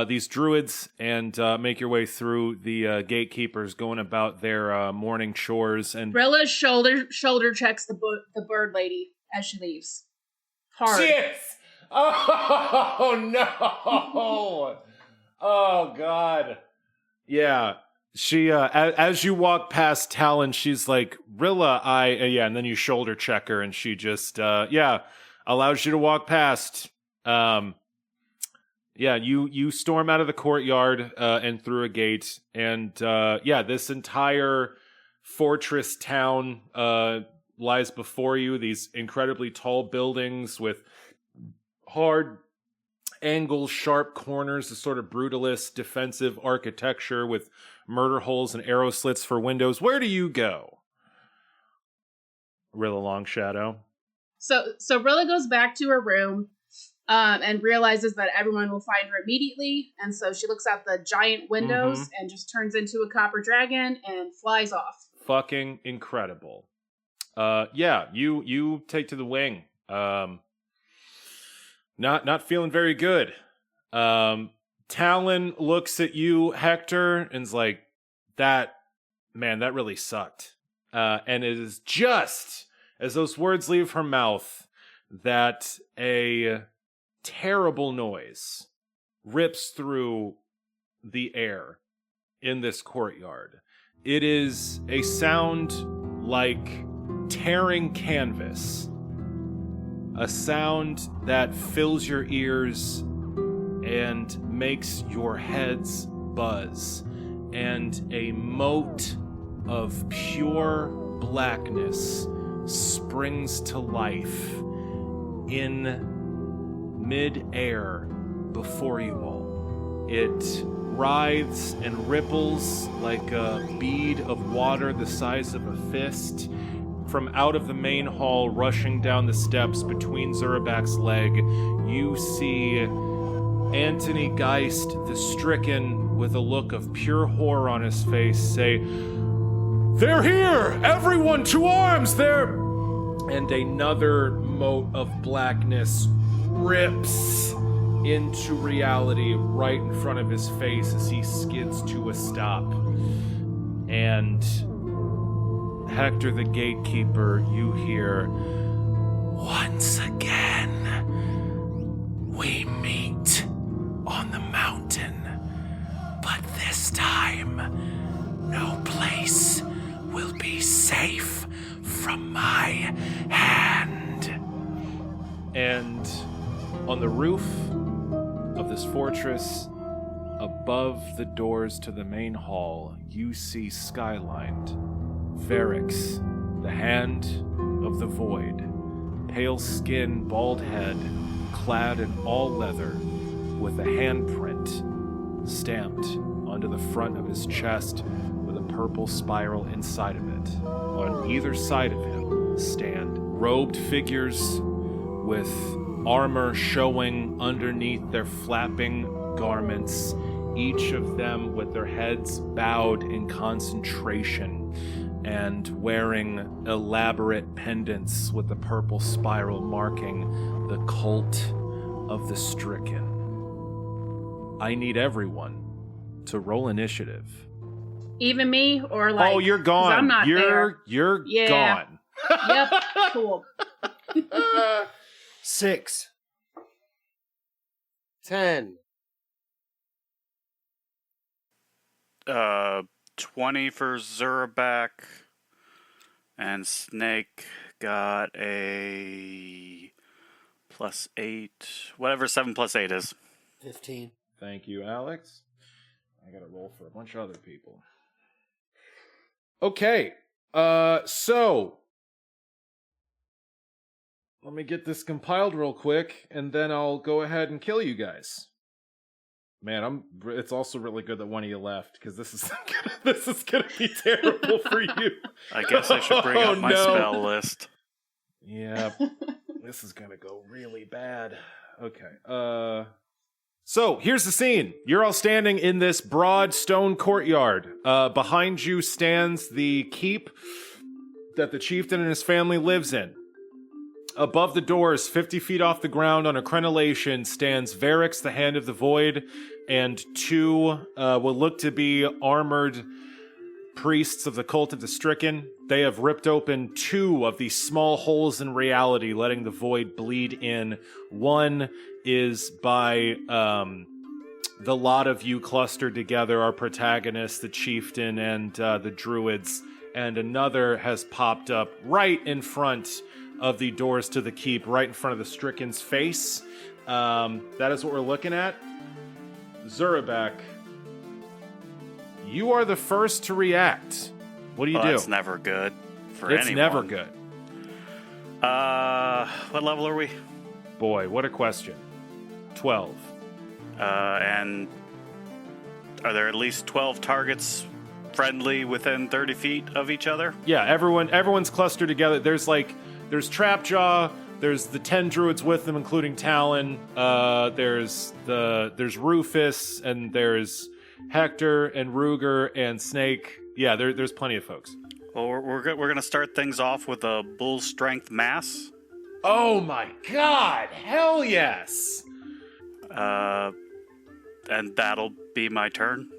these druids and make your way through the gatekeepers going about their morning chores. And Rilla's shoulder checks the bird lady as she leaves. Hard. Cheers! Oh no! Oh god! Yeah, she as you walk past Talon, she's like, Rilla, yeah, and then you shoulder check her, and she just allows you to walk past. Yeah, you storm out of the courtyard and through a gate, and this entire fortress town lies before you. These incredibly tall buildings with hard angles, sharp corners, a sort of brutalist defensive architecture with murder holes and arrow slits for windows. Where do you go, Rilla Longshadow? So Rilla goes back to her room. and realizes that everyone will find her immediately. And so she looks out the giant windows and just turns into a copper dragon and flies off. Fucking incredible. Yeah, you take to the wing. Not feeling very good. Talon looks at you, Hector, and's like, that really sucked. And it is just as those words leave her mouth that a terrible noise rips through the air in this courtyard. It is a sound like tearing canvas, a sound that fills your ears and makes your heads buzz, and a moat of pure blackness springs to life in mid-air before you all. It writhes and ripples like a bead of water the size of a fist. From out of the main hall, rushing down the steps between Zurabak's leg, you see Anthony Geist, the stricken, with a look of pure horror on his face, say, "They're here! Everyone to arms! They're..." And another mote of blackness rips into reality right in front of his face as he skids to a stop. And Hector the gatekeeper, you hear, "Once again, we meet on the mountain, but this time, no place will be safe from my hand." And on the roof of this fortress, above the doors to the main hall, you see skylined Varix, the Hand of the Void, pale skin, bald head, clad in all leather, with a handprint stamped onto the front of his chest with a purple spiral inside of it. On either side of him stand robed figures with armor showing underneath their flapping garments, each of them with their heads bowed in concentration and wearing elaborate pendants with the purple spiral marking the cult of the stricken. I need everyone to roll initiative. Even me, or like... Oh, you're gone. 'Cause I'm not there. You're Yeah. gone. Yep, cool. 6. 10. 20 for Zurabak, and Snake got a +8, whatever 7 + 8 is. 15. Thank you, Alex. I gotta roll for a bunch of other people. Okay, so let me get this compiled real quick, and then I'll go ahead and kill you guys. Man, it's also really good that one of you left, because this is gonna be terrible for you. I guess I should bring up my spell list. Yeah, this is gonna go really bad. Okay, so here's the scene. You're all standing in this broad stone courtyard. Behind you stands the keep that the chieftain and his family lives in. Above the doors, 50 feet off the ground on a crenellation, stands Varix, the Hand of the Void, and 2 what look to be armored priests of the Cult of the Stricken. They have ripped open 2 of these small holes in reality, letting the void bleed in. One is by the lot of you clustered together, our protagonists, the chieftain and the druids, and another has popped up right in front of the doors to the keep, right in front of the Stricken's face. That is what we're looking at. Zurabak, you are the first to react. What do you do? That's never good for anyone. It's never good. What level are we? Boy, what a question. 12. And are there at least 12 targets friendly within 30 feet of each other? Yeah, everyone's clustered together. There's Trapjaw, there's the 10 druids with them, including Talon. There's Rufus, and there's Hektor and Ruger and Snake. Yeah, there's plenty of folks. Well, we're gonna start things off with a bull strength mass. Oh my god! Hell yes! And that'll be my turn.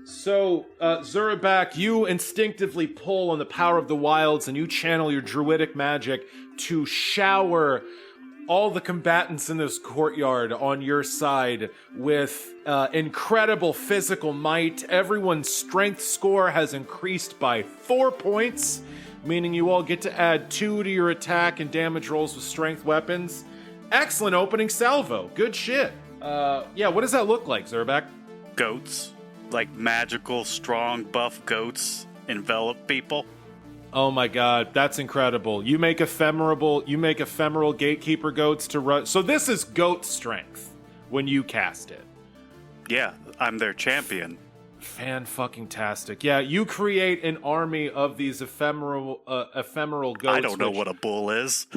So, Zurabak, you instinctively pull on the power of the wilds and you channel your druidic magic to shower all the combatants in this courtyard on your side with incredible physical might. Everyone's strength score has increased by 4 points, meaning you all get to add 2 to your attack and damage rolls with strength weapons. Excellent opening salvo. Good shit. Yeah, what does that look like, Zurabak? Goats. Like magical, strong, buff goats envelop people. Oh my god, that's incredible. You make ephemeral gatekeeper goats to run. So this is goat strength when you cast it. Yeah, I'm their champion. Fan-fucking-tastic. Yeah, you create an army of these ephemeral goats. I don't know what a bull is.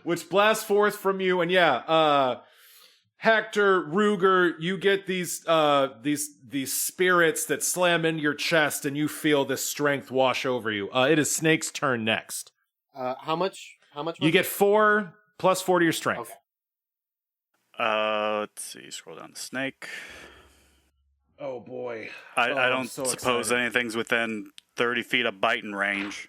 Which blast forth from you, and yeah, Hektor, Ruger, you get these spirits that slam into your chest, and you feel this strength wash over you. It is Snake's turn next. How much? You get 4 plus 4 to your strength. Okay. Let's see. Scroll down to Snake. Oh boy. I don't so suppose excited. anything's within 30 feet of biting range.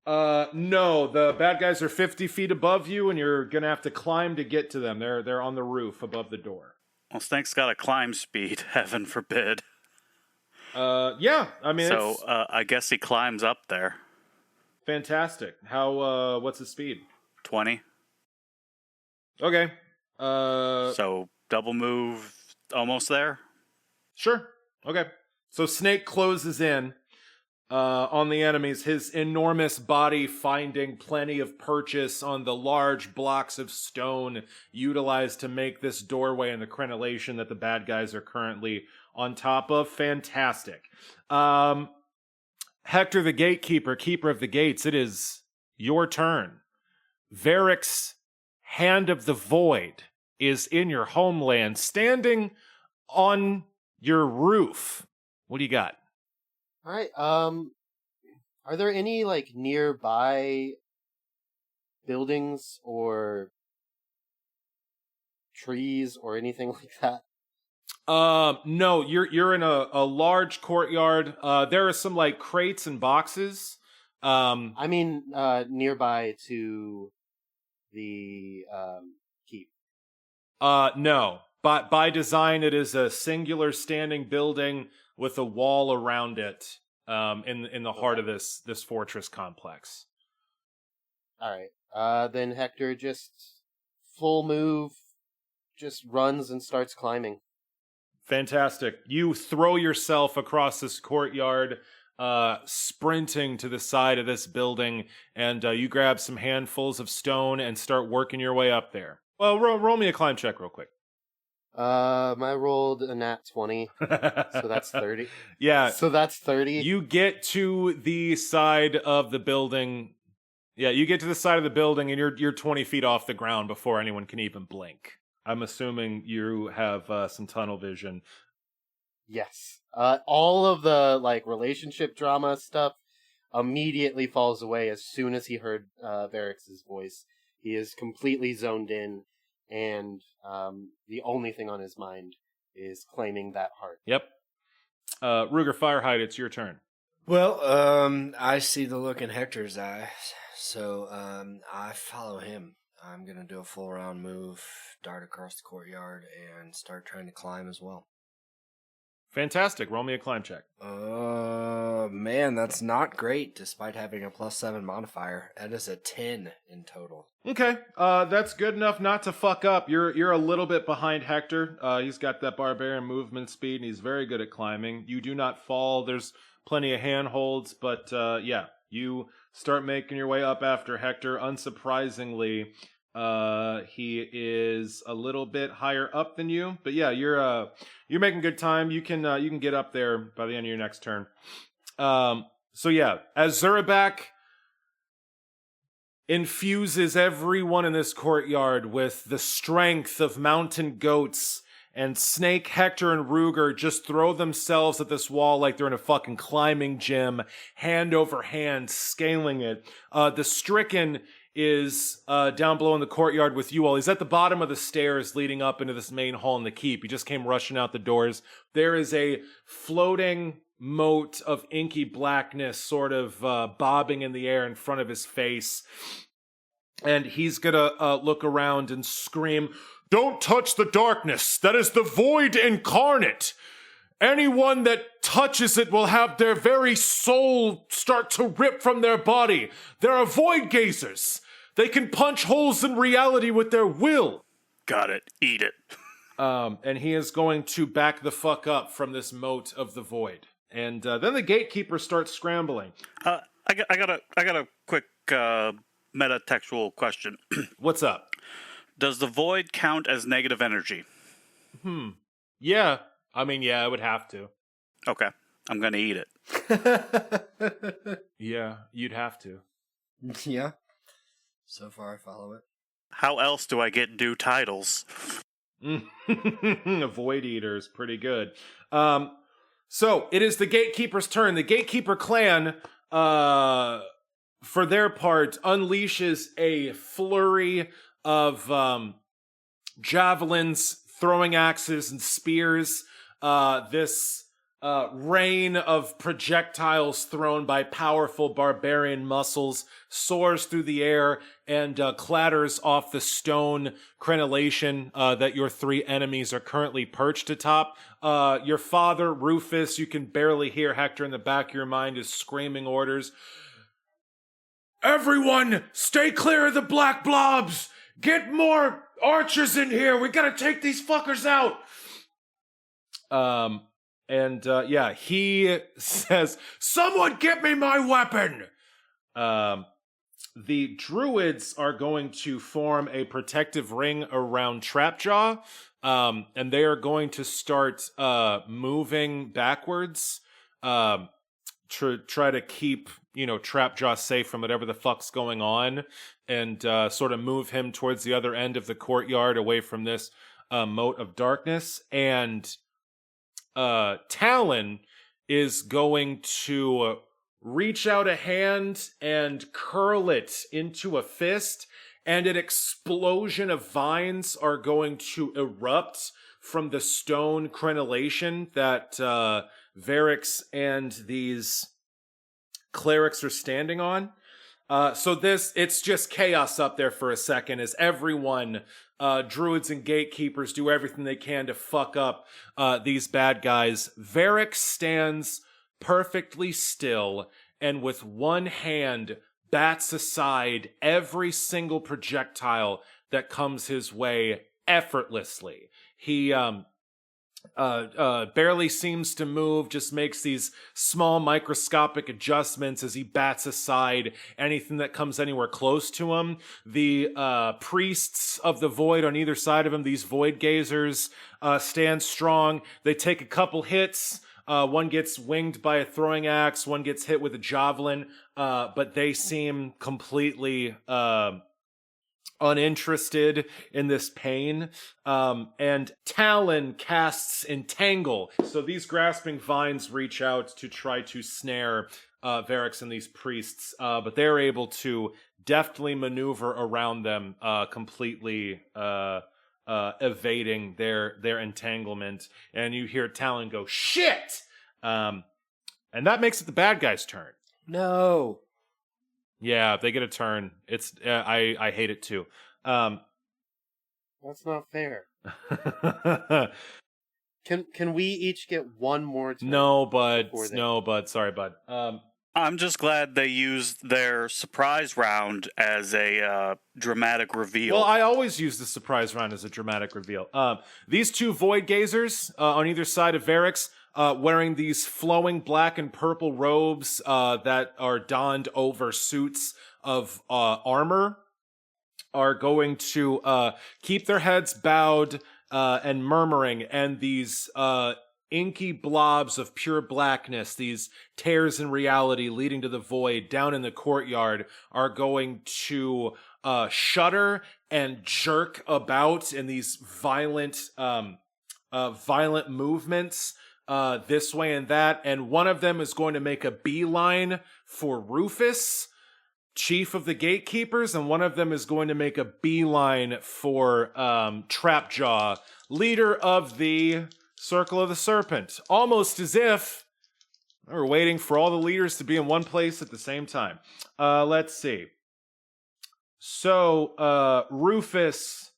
No, the bad guys are 50 feet above you, and you're gonna have to climb to get to them. They're on the roof above the door. Well, Snake's got a climb speed, heaven forbid. Yeah, I mean, So, it's I guess he climbs up there. fantastic. How, what's his speed? 20. Okay. So, double move, almost there. Sure. Okay. So Snake closes in on the enemies, his enormous body finding plenty of purchase on the large blocks of stone utilized to make this doorway and the crenellation that the bad guys are currently on top of. Fantastic. Hektor the Gatekeeper, Keeper of the Gates, it is your turn. Varric's Hand of the Void is in your homeland, standing on your roof. What do you got? All right. Are there any like nearby buildings or trees or anything like that? No, you're in a large courtyard. There are some like crates and boxes. I mean, nearby to the keep. No. But by design, it is a singular standing building with a wall around it. In the heart of this fortress complex. All right. Then Hektor just full move, just runs and starts climbing. Fantastic. You throw yourself across this courtyard, sprinting to the side of this building, and you grab some handfuls of stone and start working your way up there. Well, roll me a climb check real quick. I rolled a nat 20, so that's 30. Yeah. So that's 30. You get to the side of the building. Yeah, you get to the side of the building, and you're 20 feet off the ground before anyone can even blink. I'm assuming you have some tunnel vision. Yes. All of the like relationship drama stuff immediately falls away as soon as he heard Varric's voice. He is completely zoned in, and the only thing on his mind is claiming that heart. Yep. Ruger Firehide, it's your turn. Well, I see the look in Hector's eyes, so I follow him. I'm going to do a full round move, dart across the courtyard, and start trying to climb as well. Fantastic. Roll me a climb check. Man, that's not great, despite having a +7 modifier. That is a 10 in total. Okay, that's good enough not to fuck up. You're a little bit behind Hektor. He's got that barbarian movement speed, and he's very good at climbing. You do not fall. There's plenty of handholds, but yeah, you start making your way up after Hektor. Unsurprisingly, he is a little bit higher up than you, but yeah, you're making good time. You can get up there by the end of your next turn. So yeah, as Zurabak infuses everyone in this courtyard with the strength of mountain goats, and Snake, Hektor, and Ruger just throw themselves at this wall like they're in a fucking climbing gym, hand over hand, scaling it. The Stricken is down below in the courtyard with you all. He's at the bottom of the stairs leading up into this main hall in the keep. He just came rushing out the doors. There is a floating mote of inky blackness sort of bobbing in the air in front of his face. And he's gonna look around and scream, "Don't touch the darkness! That is the void incarnate! Anyone that touches it will have their very soul start to rip from their body. There are void gazers. They can punch holes in reality with their will." Got it. Eat it. And he is going to back the fuck up from this moat of the void. And then the gatekeeper starts scrambling. I got a quick metatextual question. What's up? Does the void count as negative energy? Yeah. I mean, yeah, I would have to. Okay. I'm gonna eat it. Yeah, you'd have to. Yeah. So far, I follow it. How else do I get due titles? Void Eater is pretty good. So it is the Gatekeeper's turn. The Gatekeeper clan, for their part, unleashes a flurry of javelins, throwing axes, and spears. This rain of projectiles thrown by powerful barbarian muscles soars through the air and clatters off the stone crenellation that your three enemies are currently perched atop. Your father, Rufus, you can barely hear Hektor in the back of your mind, is screaming orders. "Everyone, stay clear of the black blobs! Get more archers in here! We gotta take these fuckers out!" Yeah, he says, "Someone get me my weapon!" The druids are going to form a protective ring around Trapjaw, and they are going to start moving backwards to try to keep, Trapjaw safe from whatever the fuck's going on, and sort of move him towards the other end of the courtyard away from this moat of darkness. And Talon is going to reach out a hand and curl it into a fist, and an explosion of vines are going to erupt from the stone crenellation that Varix and these clerics are standing on. So it's just chaos up there for a second as everyone, druids and gatekeepers, do everything they can to fuck up these bad guys. Varix stands perfectly still and with one hand bats aside every single projectile that comes his way effortlessly. He barely seems to move, just makes these small microscopic adjustments as he bats aside anything that comes anywhere close to him. The priests of the void on either side of him, these void gazers, stand strong. They take a couple hits. One gets winged by a throwing axe, one gets hit with a javelin, but they seem completely uninterested in this pain. And Talon casts Entangle. So these grasping vines reach out to try to snare Varix and these priests, but they're able to deftly maneuver around them, completely evading their entanglement. And you hear Talon go, "Shit!" And that makes it the bad guy's turn. No. Yeah, they get a turn. It's I hate it too. That's not fair. Can we each get one more turn? No, bud. Sorry, bud. I'm just glad they used their surprise round as a dramatic reveal. Well, I always use the surprise round as a dramatic reveal. These two void gazers on either side of Varix, wearing these flowing black and purple robes that are donned over suits of armor, are going to keep their heads bowed and murmuring, and these inky blobs of pure blackness, these tears in reality leading to the void down in the courtyard, are going to shudder and jerk about in these violent movements this way and that. And one of them is going to make a beeline for Rufus, chief of the gatekeepers, and one of them is going to make a beeline for Trapjaw, leader of the Circle of the Serpent. Almost as if we're waiting for all the leaders to be in one place at the same time. Let's see. So, Rufus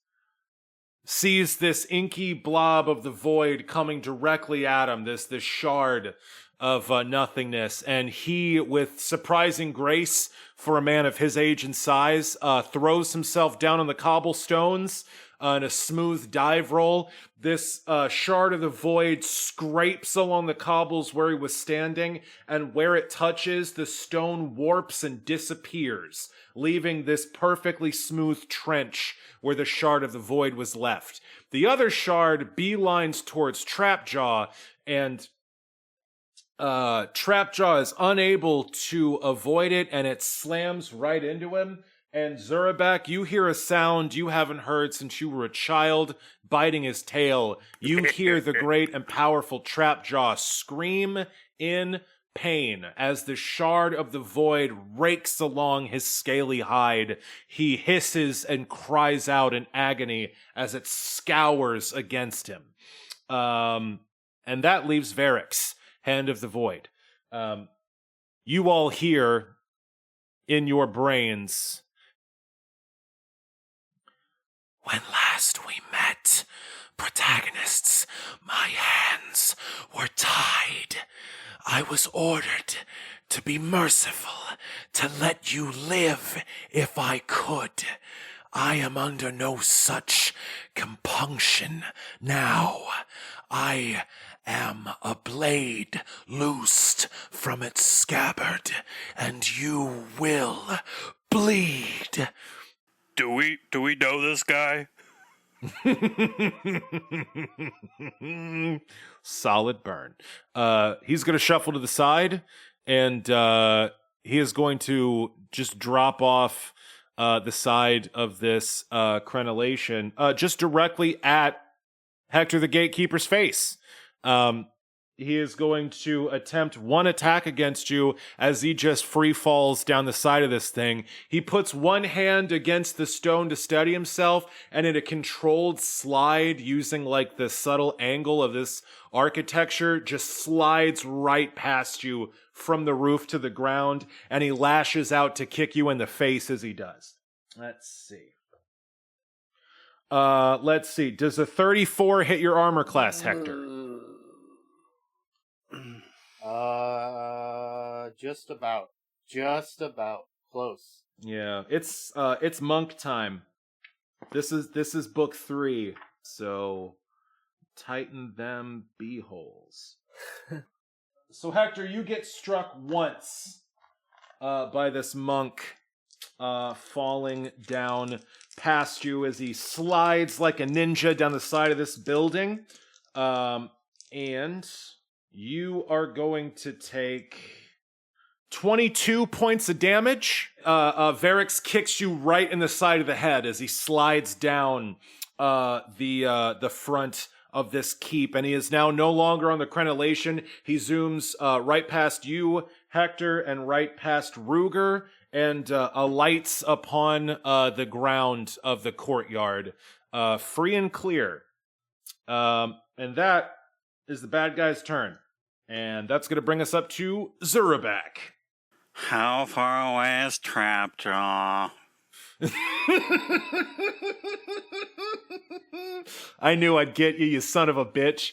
sees this inky blob of the void coming directly at him, this shard of nothingness, and he, with surprising grace for a man of his age and size, throws himself down on the cobblestones in a smooth dive roll. This shard of the void scrapes along the cobbles where he was standing, and where it touches, the stone warps and disappears, leaving this perfectly smooth trench where the shard of the void was left. The other shard beelines towards Trapjaw, and Trapjaw is unable to avoid it, and it slams right into him. And Zurabak, you hear a sound you haven't heard since you were a child, biting his tail. You hear the great and powerful Trapjaw scream in pain as the shard of the void rakes along his scaly hide. He hisses and cries out in agony as it scours against him. And that leaves Varix, Hand of the Void. You all hear in your brains, when last we met, protagonists, my hands were tied. I was ordered to be merciful, to let you live if I could. I am under no such compunction now. I am a blade loosed from its scabbard, and you will bleed. Do we know this guy? Solid burn. He's going to shuffle to the side, and he is going to just drop off the side of this crenellation, just directly at Hektor the Gatekeeper's face. He is going to attempt one attack against you as he just free falls down the side of this thing. He puts one hand against the stone to steady himself, and in a controlled slide, using like the subtle angle of this architecture, just slides right past you from the roof to the ground, and he lashes out to kick you in the face as he does. Let's see. Does a 34 hit your armor class, Hektor? Just about close. Yeah, it's monk time. This is book 3, so tighten them beeholes. So Hektor, you get struck once by this monk falling down past you as he slides like a ninja down the side of this building, and you are going to take 22 points of damage. Varix kicks you right in the side of the head as he slides down the front of this keep, and he is now no longer on the crenellation. He zooms right past you, Hektor, and right past Ruger, and alights upon the ground of the courtyard, free and clear. And that is the bad guy's turn. And that's going to bring us up to Zurabak. How far away is Trapjaw? I knew I'd get you, you son of a bitch.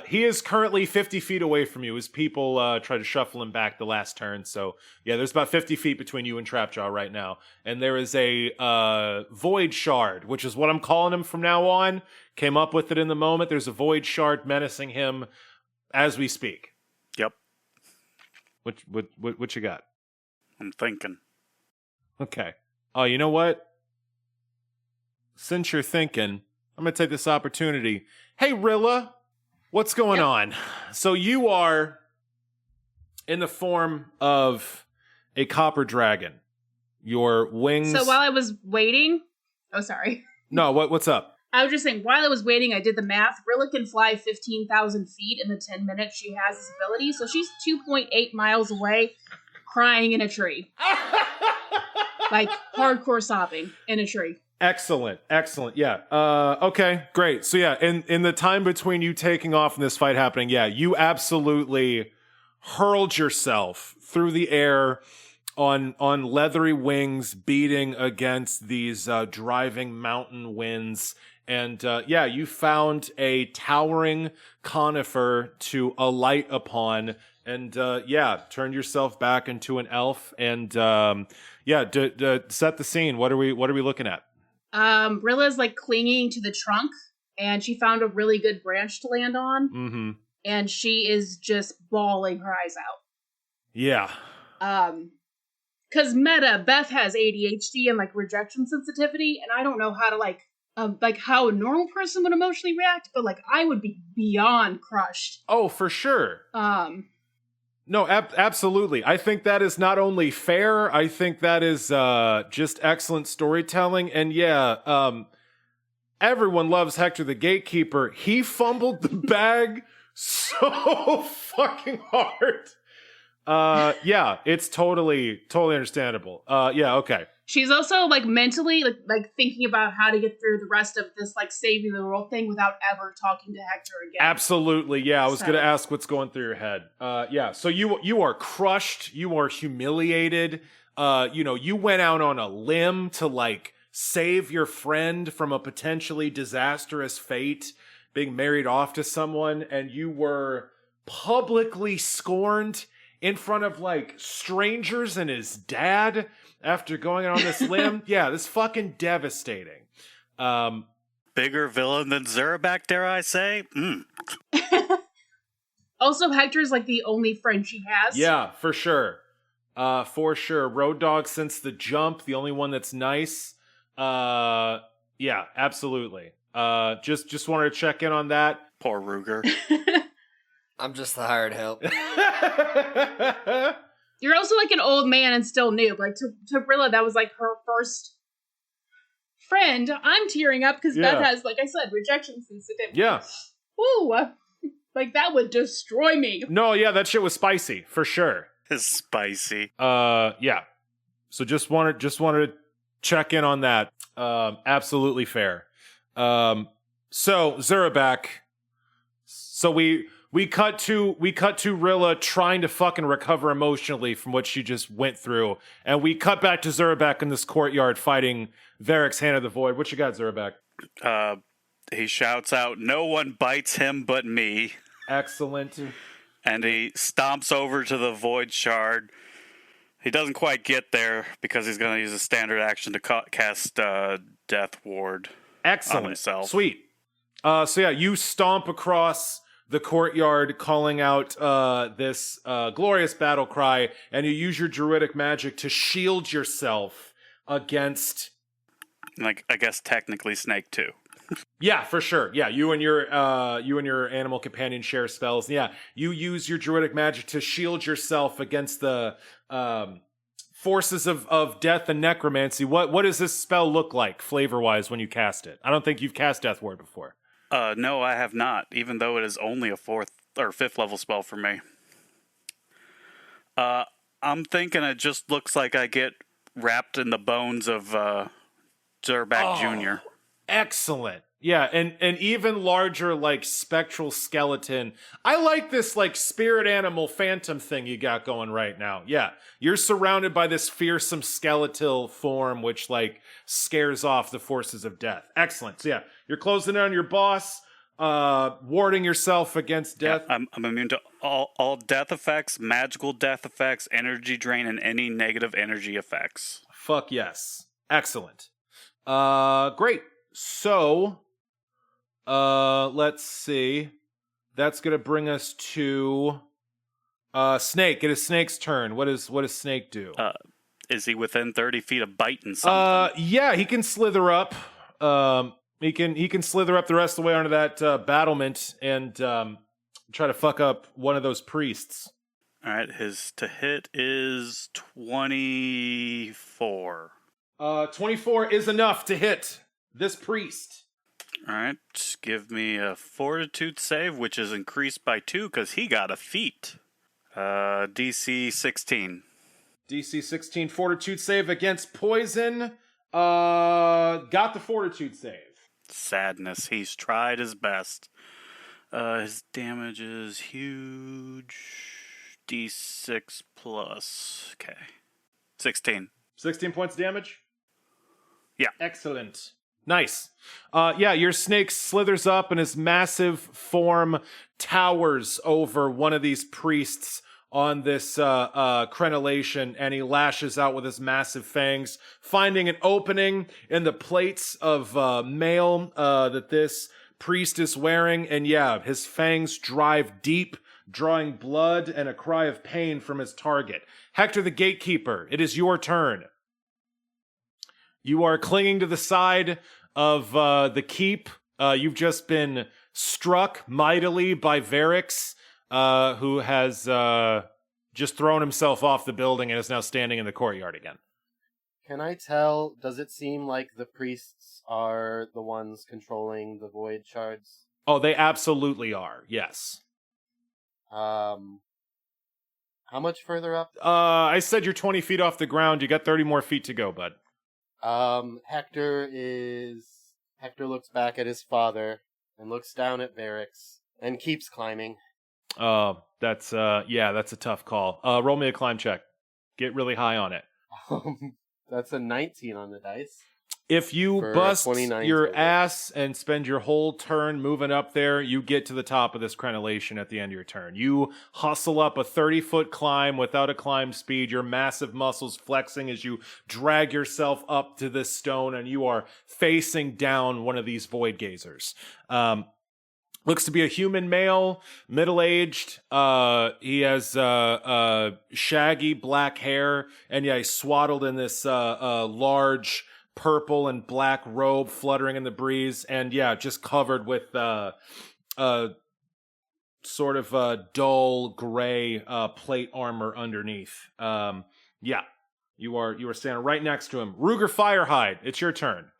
He is currently 50 feet away from you as people try to shuffle him back the last turn. So, yeah, there's about 50 feet between you and Trapjaw right now. And there is a void shard, which is what I'm calling him from now on. Came up with it in the moment. There's a void shard menacing him as we speak. Yep. What you got? I'm thinking. Okay. Oh, you know what? Since you're thinking, I'm going to take this opportunity. Hey, Rilla. What's going on? So you are in the form of a copper dragon. Your wings. So while I was waiting, oh sorry. No, what's up? I was just saying, while I was waiting, I did the math. Rilla can fly 15,000 feet in the 10 minutes she has this ability, so she's 2.8 miles away, crying in a tree. Like, hardcore sobbing in a tree. Excellent. Yeah. Okay, great. So yeah, in the time between you taking off and this fight happening, yeah, you absolutely hurled yourself through the air on leathery wings, beating against these driving mountain winds. And yeah, you found a towering conifer to alight upon, and yeah, turned yourself back into an elf. And yeah, set the scene. What are we looking at? Rilla's like clinging to the trunk, and she found a really good branch to land on. Mm-hmm. And she is just bawling her eyes out. Yeah. Because Beth has ADHD and like rejection sensitivity, and I don't know how to like how a normal person would emotionally react, but like I would be beyond crushed. Oh, for sure. No, absolutely. I think that is not only fair, I think that is just excellent storytelling. And yeah, everyone loves Hektor the Gatekeeper. He fumbled the bag so fucking hard. Yeah, it's totally understandable. Yeah, okay. She's also like mentally like thinking about how to get through the rest of this like saving the world thing without ever talking to Hektor again. Absolutely, yeah. I was gonna ask what's going through your head. Yeah. So you are crushed. You are humiliated. You went out on a limb to like save your friend from a potentially disastrous fate, being married off to someone, and you were publicly scorned in front of like strangers and his dad after going on this limb. Yeah, this fucking devastating. Bigger villain than Zurabak, dare I say? Also, Hector's like the only friend she has. Yeah, for sure. For sure. Road dog since the jump, the only one that's nice. Yeah, absolutely. Just wanted to check in on that. Poor Ruger. I'm just the hired help. You're also like an old man and still new. Like to Rilla, that was like her first friend. I'm tearing up because Beth has, like I said, rejection sensitivity. Yeah. Ooh, like that would destroy me. No, yeah, that shit was spicy for sure. It's spicy. Yeah. So just wanted to check in on that. Absolutely fair. So Zurabak. So we cut to Rilla trying to fucking recover emotionally from what she just went through, and we cut back to Zurabak in this courtyard fighting Varric's Hand of the Void. What you got, Zurabak? He shouts out, "No one bites him but me." Excellent. And he stomps over to the Void Shard. He doesn't quite get there because he's going to use a standard action to cast Death Ward. Excellent. On himself. Sweet. So yeah, you stomp across the courtyard calling out this glorious battle cry, and you use your druidic magic to shield yourself against... Like, I guess technically Snake too. Yeah, for sure. Yeah, you and your animal companion share spells. Yeah, you use your druidic magic to shield yourself against the forces of death and necromancy. What does this spell look like flavor-wise when you cast it? I don't think you've cast Death Ward before. No, I have not, even though it is only a 4th or 5th level spell for me. I'm thinking it just looks like I get wrapped in the bones of Zurabak Jr. Excellent. Yeah, and even larger, like, spectral skeleton. I like this, like, spirit animal phantom thing you got going right now. Yeah, you're surrounded by this fearsome skeletal form, which, like, scares off the forces of death. Excellent. So, yeah, you're closing in on your boss, warding yourself against death. Yeah, I'm immune to all death effects, magical death effects, energy drain, and any negative energy effects. Fuck yes. Excellent. Great. So, let's see. That's gonna bring us to Snake. It is Snake's turn. What does Snake do? Is he within 30 feet of biting something? Yeah, he can slither up. He can slither up the rest of the way onto that battlement, and try to fuck up one of those priests. All right, his to hit is 24. 24 is enough to hit this priest. All right, give me a fortitude save, which is increased by 2 because he got a feat. DC 16. DC 16 fortitude save against poison. Got the fortitude save. Sadness. He's tried his best. His damage is huge. D6 plus. Okay. 16. 16 points of damage? Yeah. Excellent. Nice. Your snake slithers up and his massive form towers over one of these priests on this crenellation, and he lashes out with his massive fangs, finding an opening in the plates of mail that this priest is wearing, and his fangs drive deep, drawing blood and a cry of pain from his target. Hektor the Gatekeeper, it is your turn. You are clinging to the side of the keep. You've just been struck mightily by Varix, who has just thrown himself off the building and is now standing in the courtyard again. Can I tell, does it seem like the priests are the ones controlling the void shards? Oh, they absolutely are, yes. How much further up? I said you're 20 feet off the ground. You got 30 more feet to go, bud. Hektor looks back at his father and looks down at Varix and keeps climbing. That's a tough call. Roll me a climb check. Get really high on it. That's a 19 on the dice. If you bust your total. ass and spend your whole turn moving up there, you get to the top of this crenellation at the end of your turn. You hustle up a 30-foot climb without a climb speed, your massive muscles flexing as you drag yourself up to this stone, and you are facing down one of these void gazers. Looks to be a human male, middle-aged. He has shaggy black hair, and he's swaddled in this large purple and black robe fluttering in the breeze, and just covered with sort of dull gray plate armor underneath. You are standing right next to him. Ruger Firehide, it's your turn.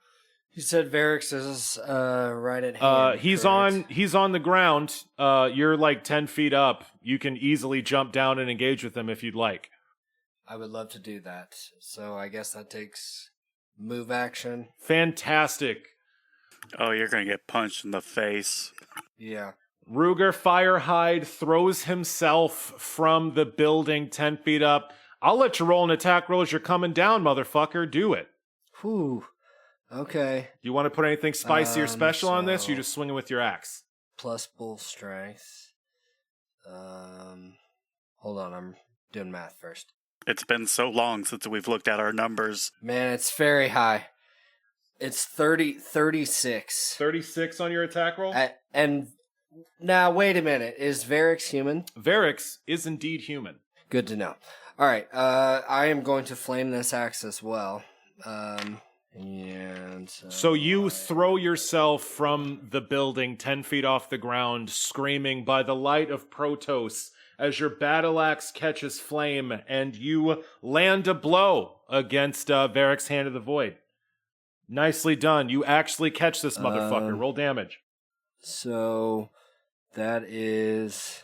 You said Varix is right at hand. He's correct? on the ground. You're like 10 feet up. You can easily jump down and engage with him if you'd like. I would love to do that. So I guess that takes move action. Fantastic. Oh, you're going to get punched in the face. Yeah. Ruger Firehide throws himself from the building 10 feet up. I'll let you roll an attack roll as you're coming down, motherfucker. Do it. Whew. Okay. Do you want to put anything spicy or special on this? Or you so- just swinging with your axe? Plus bull strength. Hold on, I'm doing math first. It's been so long since we've looked at our numbers. Man, it's very high. It's 36. 36 on your attack roll? And now, wait a minute. Is Varix human? Varix is indeed human. Good to know. All right. I am going to flame this axe as well. So you throw yourself from the building 10 feet off the ground, screaming by the light of Protos as your battle axe catches flame, and you land a blow against Varric's Hand of the Void. Nicely done. You actually catch this motherfucker. Roll damage. So that is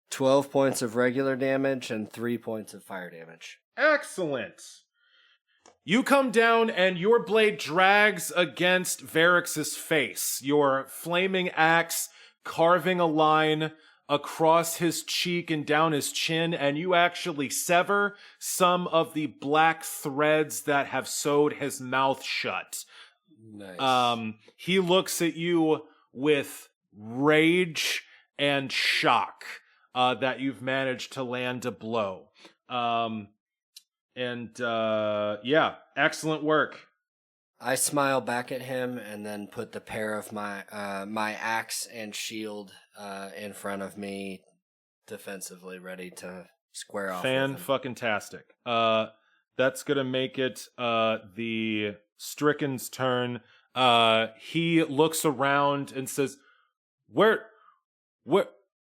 12 points of regular damage and 3 points of fire damage. Excellent. You come down and your blade drags against Varrix's face, your flaming axe carving a line across his cheek and down his chin, and you actually sever some of the black threads that have sewed his mouth shut. Nice. He looks at you with rage and shock that you've managed to land a blow. Excellent work. I smile back at him and then put the pair of my axe and shield in front of me, defensively, ready to square off. Fan-fucking-tastic. That's gonna make it the Stricken's turn. He looks around and says, Where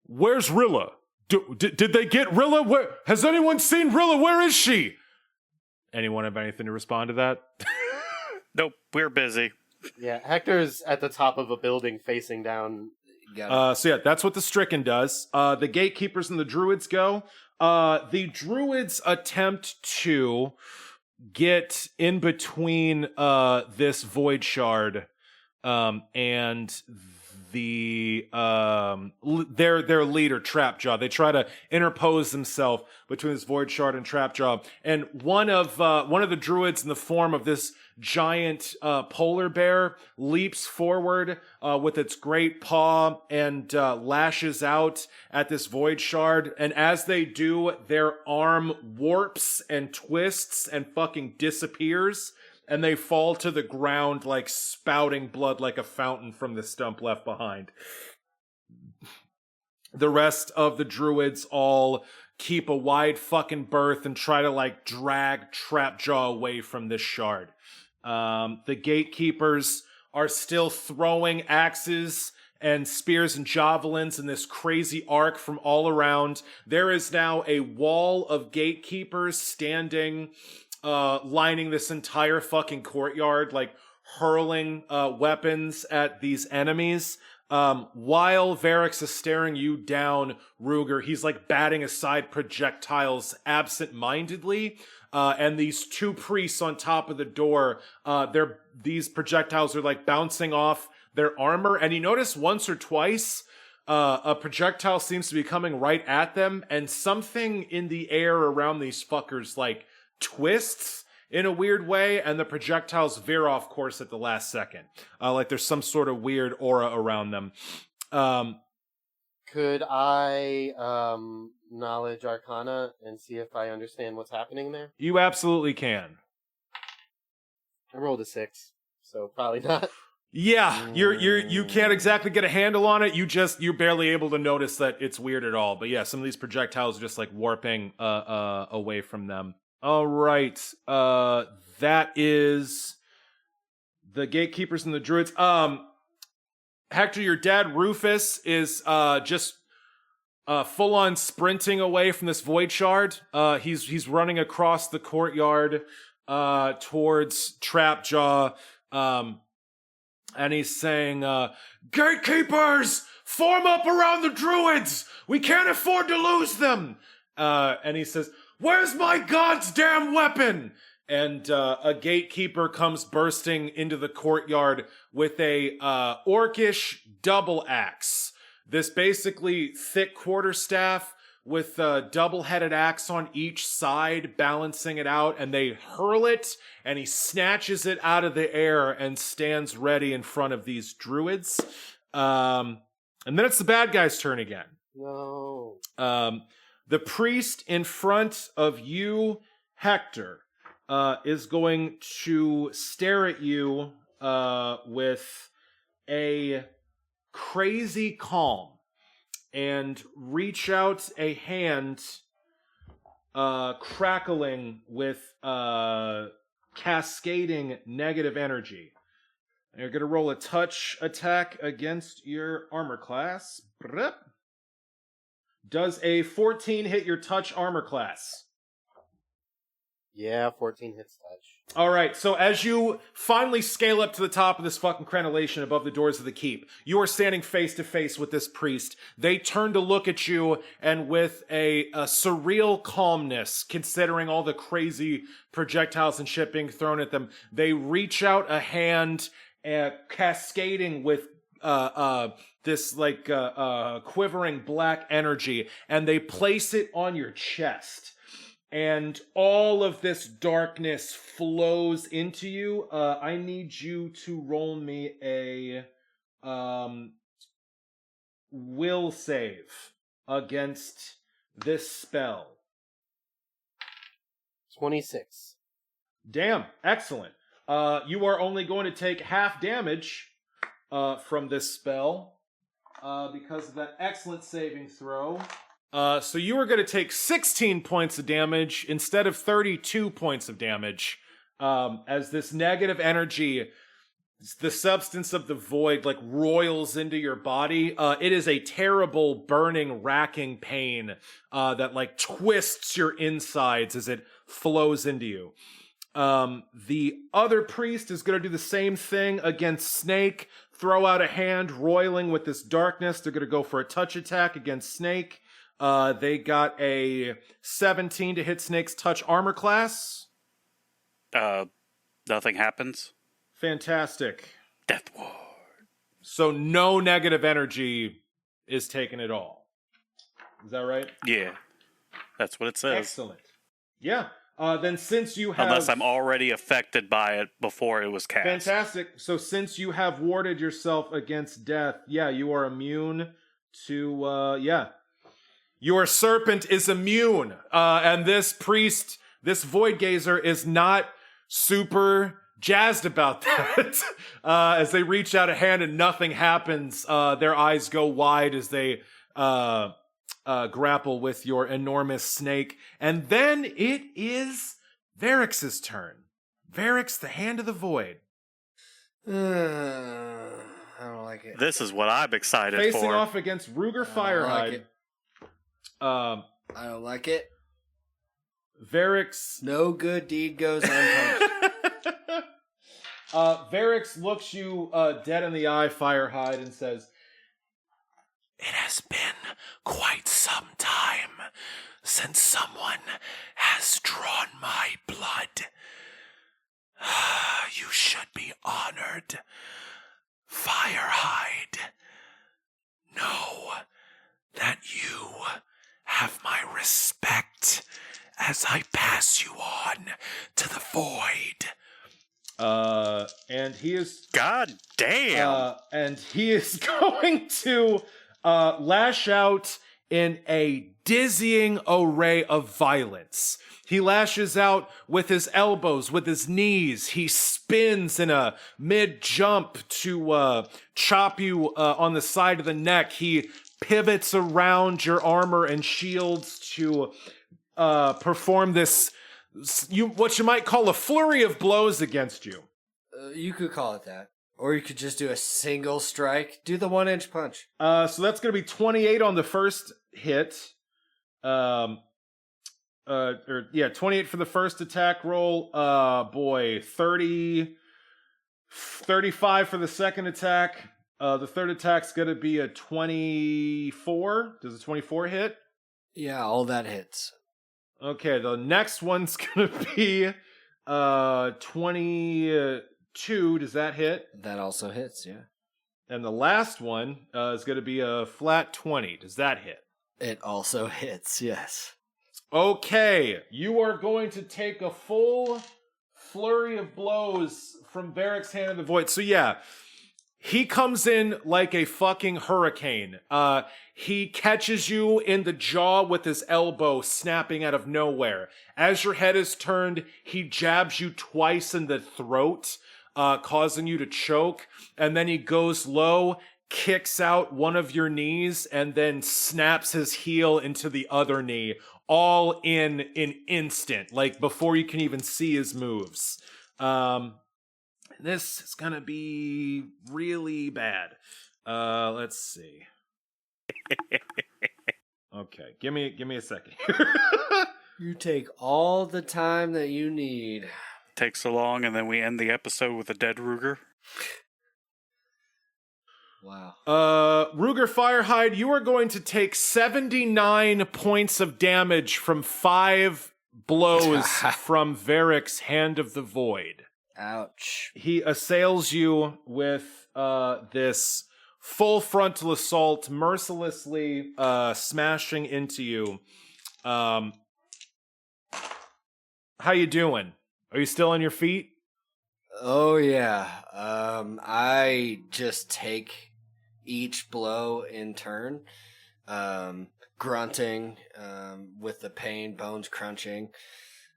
Where's Rilla? Did they get Rilla? Where has anyone seen Rilla? Where is she? Anyone have anything to respond to that? Nope, we're busy. Yeah, Hector's at the top of a building facing down. So yeah, that's what the Stricken does. The Gatekeepers and the Druids go. The Druids attempt to get in between this Void Shard and the their leader Trapjaw. They try to interpose themselves between this Void Shard and Trapjaw, and one of the druids in the form of this giant polar bear leaps forward with its great paw and lashes out at this Void Shard, and as they do, their arm warps and twists and fucking disappears, and they fall to the ground like spouting blood like a fountain from the stump left behind. The rest of the druids all keep a wide fucking berth and try to like drag Trapjaw away from this shard. The Gatekeepers are still throwing axes and spears and javelins in this crazy arc from all around. There is now a wall of Gatekeepers standing lining this entire fucking courtyard, like hurling weapons at these enemies. While Varix is staring you down, Ruger, he's like batting aside projectiles absent-mindedly. And these two priests on top of the door, these projectiles are like bouncing off their armor. And you notice once or twice, a projectile seems to be coming right at them, and something in the air around these fuckers like twists in a weird way, and the projectiles veer off course at the last second. Like there's some sort of weird aura around them. Could I knowledge Arcana and see if I understand what's happening there? You absolutely can. I rolled a 6, so probably not. Yeah, you can't exactly get a handle on it. You're barely able to notice that it's weird at all. But yeah, some of these projectiles are just like warping away from them. All right, that is the Gatekeepers and the Druids. Hector, your dad Rufus is just full on sprinting away from this Void Shard. He's running across the courtyard towards Trapjaw, and he's saying, "Gatekeepers, form up around the Druids. We can't afford to lose them." And he says, "Where's my god's damn weapon?" And a Gatekeeper comes bursting into the courtyard with a orcish double axe. This basically thick quarterstaff with a double-headed axe on each side, balancing it out, and they hurl it, and he snatches it out of the air and stands ready in front of these druids. And then it's the bad guy's turn again. No. The priest in front of you, Hector, is going to stare at you with a crazy calm and reach out a hand crackling with cascading negative energy. And you're going to roll a touch attack against your armor class. Does a 14 hit your touch armor class? Yeah, 14 hits touch. All right, so as you finally scale up to the top of this fucking crenellation above the doors of the keep, you are standing face to face with this priest. They turn to look at you, and with a surreal calmness, considering all the crazy projectiles and shit being thrown at them, they reach out a hand, cascading with this like quivering black energy, and they place it on your chest. And all of this darkness flows into you. I need you to roll me a will save against this spell. 26. Damn, excellent. You are only going to take half damage from this spell because of that excellent saving throw. So you are going to take 16 points of damage instead of 32 points of damage as this negative energy the substance of the void like roils into your body. It is a terrible, burning, racking pain that like twists your insides as it flows into you. The other priest is going to do the same thing against Snake. Throw out a hand, roiling with this darkness. They're going to go for a touch attack against Snake. They got a 17 to hit Snake's touch armor class. Nothing happens. Fantastic. Death Ward. So no negative energy is taken at all. Is that right? Yeah, that's what it says. Excellent. Yeah. Then since you have... Unless I'm already affected by it before it was cast. Fantastic. So since you have warded yourself against death, yeah, you are immune to... Your serpent is immune. And this priest, this void gazer, is not super jazzed about that. As they reach out a hand and nothing happens, their eyes go wide as they grapple with your enormous snake. And then it is Varix's turn. Varix, the Hand of the Void. I don't like it. This is what I'm excited Facing for. off against Ruger Firehide. I don't like it. Varix... No good deed goes unpunished. Varix looks you dead in the eye, Firehide, and says, "It has been quite some time since someone has drawn my blood. You should be honored. Firehide, know that you have my respect as I pass you on to the void." And he is... God damn! And he is going to lash out in a dizzying array of violence. He lashes out with his elbows, with his knees. He spins in a mid-jump to chop you on the side of the neck. He pivots around your armor and shields to perform this, what you might call a flurry of blows against you. You could call it that. Or you could just do a single strike. Do the 1-inch punch. So that's going to be 28 on the first hit. 28 for the first attack roll. 35 for the second attack. The third attack's going to be a 24. Does a 24 hit? Yeah, all that hits. Okay, the next one's going to be 22. Does that hit? That also hits, yeah. And the last one is going to be a flat 20. Does that hit? It also hits, yes. Okay, you are going to take a full flurry of blows from Varric's Hand of the Void. So yeah, he comes in like a fucking hurricane. He catches you in the jaw with his elbow snapping out of nowhere. As your head is turned, he jabs you twice in the throat, causing you to choke. And then he goes low, kicks out one of your knees, and then snaps his heel into the other knee, all in an instant, like before you can even see his moves. This is gonna be really bad. Let's see. Okay, give me a second. You take all the time that you need. Takes so long, and then we end the episode with a dead Ruger. Wow. Ruger Firehide, you are going to take 79 points of damage from 5 blows from Varric's Hand of the Void. Ouch. He assails you with this full frontal assault, mercilessly smashing into you. How you doing? Are you still on your feet? Oh, yeah. I just take each blow in turn, grunting with the pain, bones crunching.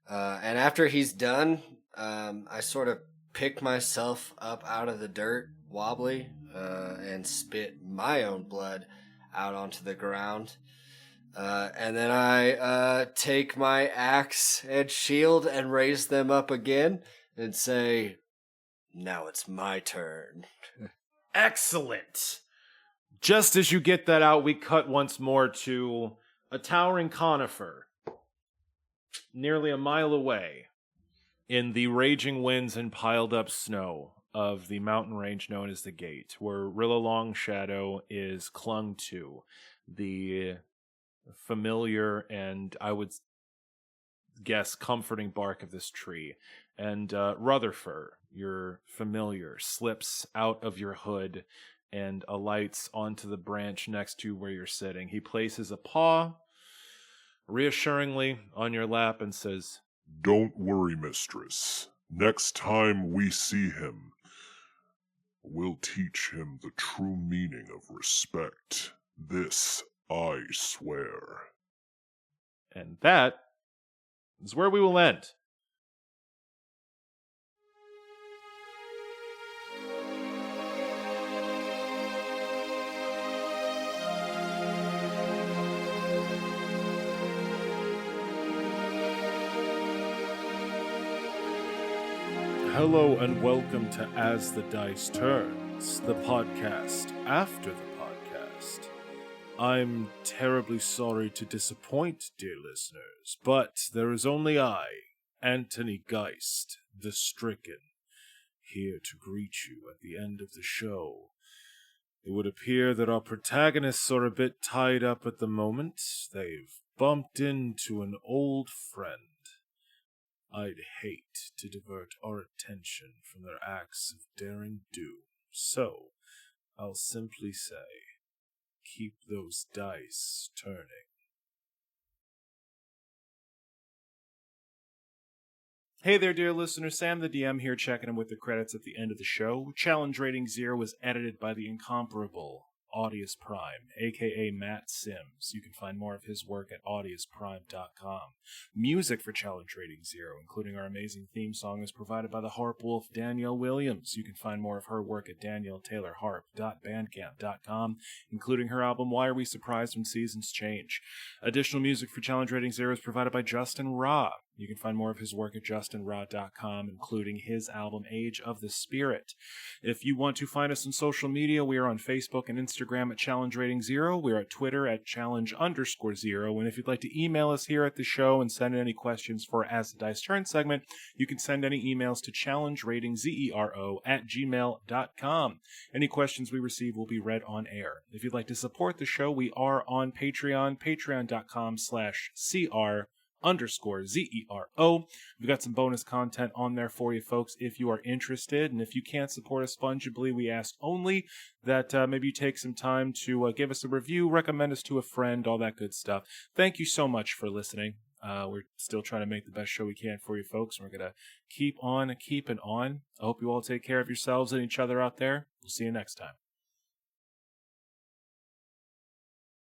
And after he's done, I sort of pick myself up out of the dirt, wobbly, and spit my own blood out onto the ground. And then I take my axe and shield and raise them up again and say, Now it's my turn. Excellent. Just as you get that out, we cut once more to a towering conifer, nearly a mile away, in the raging winds and piled up snow of the mountain range known as the Gate, where Rilla Longshadow is clung to, the familiar and, I would guess, comforting bark of this tree. And Rutherford, your familiar, slips out of your hood and alights onto the branch next to where you're sitting. He places a paw reassuringly on your lap and says, "Don't worry, mistress. Next time we see him, we'll teach him the true meaning of respect. This I swear." and that is where we will end. Hello and welcome to As the Dice Turns, the podcast after the podcast. I'm terribly sorry to disappoint, dear listeners, but there is only I, Anthony Geist, the Stricken, here to greet you at the end of the show. It would appear that our protagonists are a bit tied up at the moment. They've bumped into an old friend. I'd hate to divert our attention from their acts of daring doom, so I'll simply say, keep those dice turning. Hey there, dear listener. Sam the DM here, checking in with the credits at the end of the show. Challenge Rating 0 was edited by the incomparable Audius Prime, aka Matt Sims. You can find more of his work at audiusprime.com. Music for Challenge Rating 0, including our amazing theme song, is provided by the harp wolf Danielle Williams. You can find more of her work at danielletaylorharp.bandcamp.com, including her album Why Are We Surprised When Seasons Change. Additional music for Challenge Rating 0 is provided by Justin Ra. You can find more of his work at justinra.com, including his album Age of the Spirit. If you want to find us on social media, we are on Facebook and Instagram at Challenge Rating 0. We're at Twitter at Challenge_0. And if you'd like to email us here at the show and send any questions for As the Dice Turn segment, you can send any emails to challengeratingzero@gmail.com. Any questions we receive will be read on air. If you'd like to support the show, we are on Patreon, patreon.com/CR_ZERO. We've got some bonus content on there for you folks if you are interested. And if you can't support us fungibly, we ask only that maybe you take some time to give us a review, recommend us to a friend, all that good stuff. Thank you so much for listening. We're still trying to make the best show we can for you folks. We're going to keep on keeping on. I hope you all take care of yourselves and each other out there. We'll see you next time.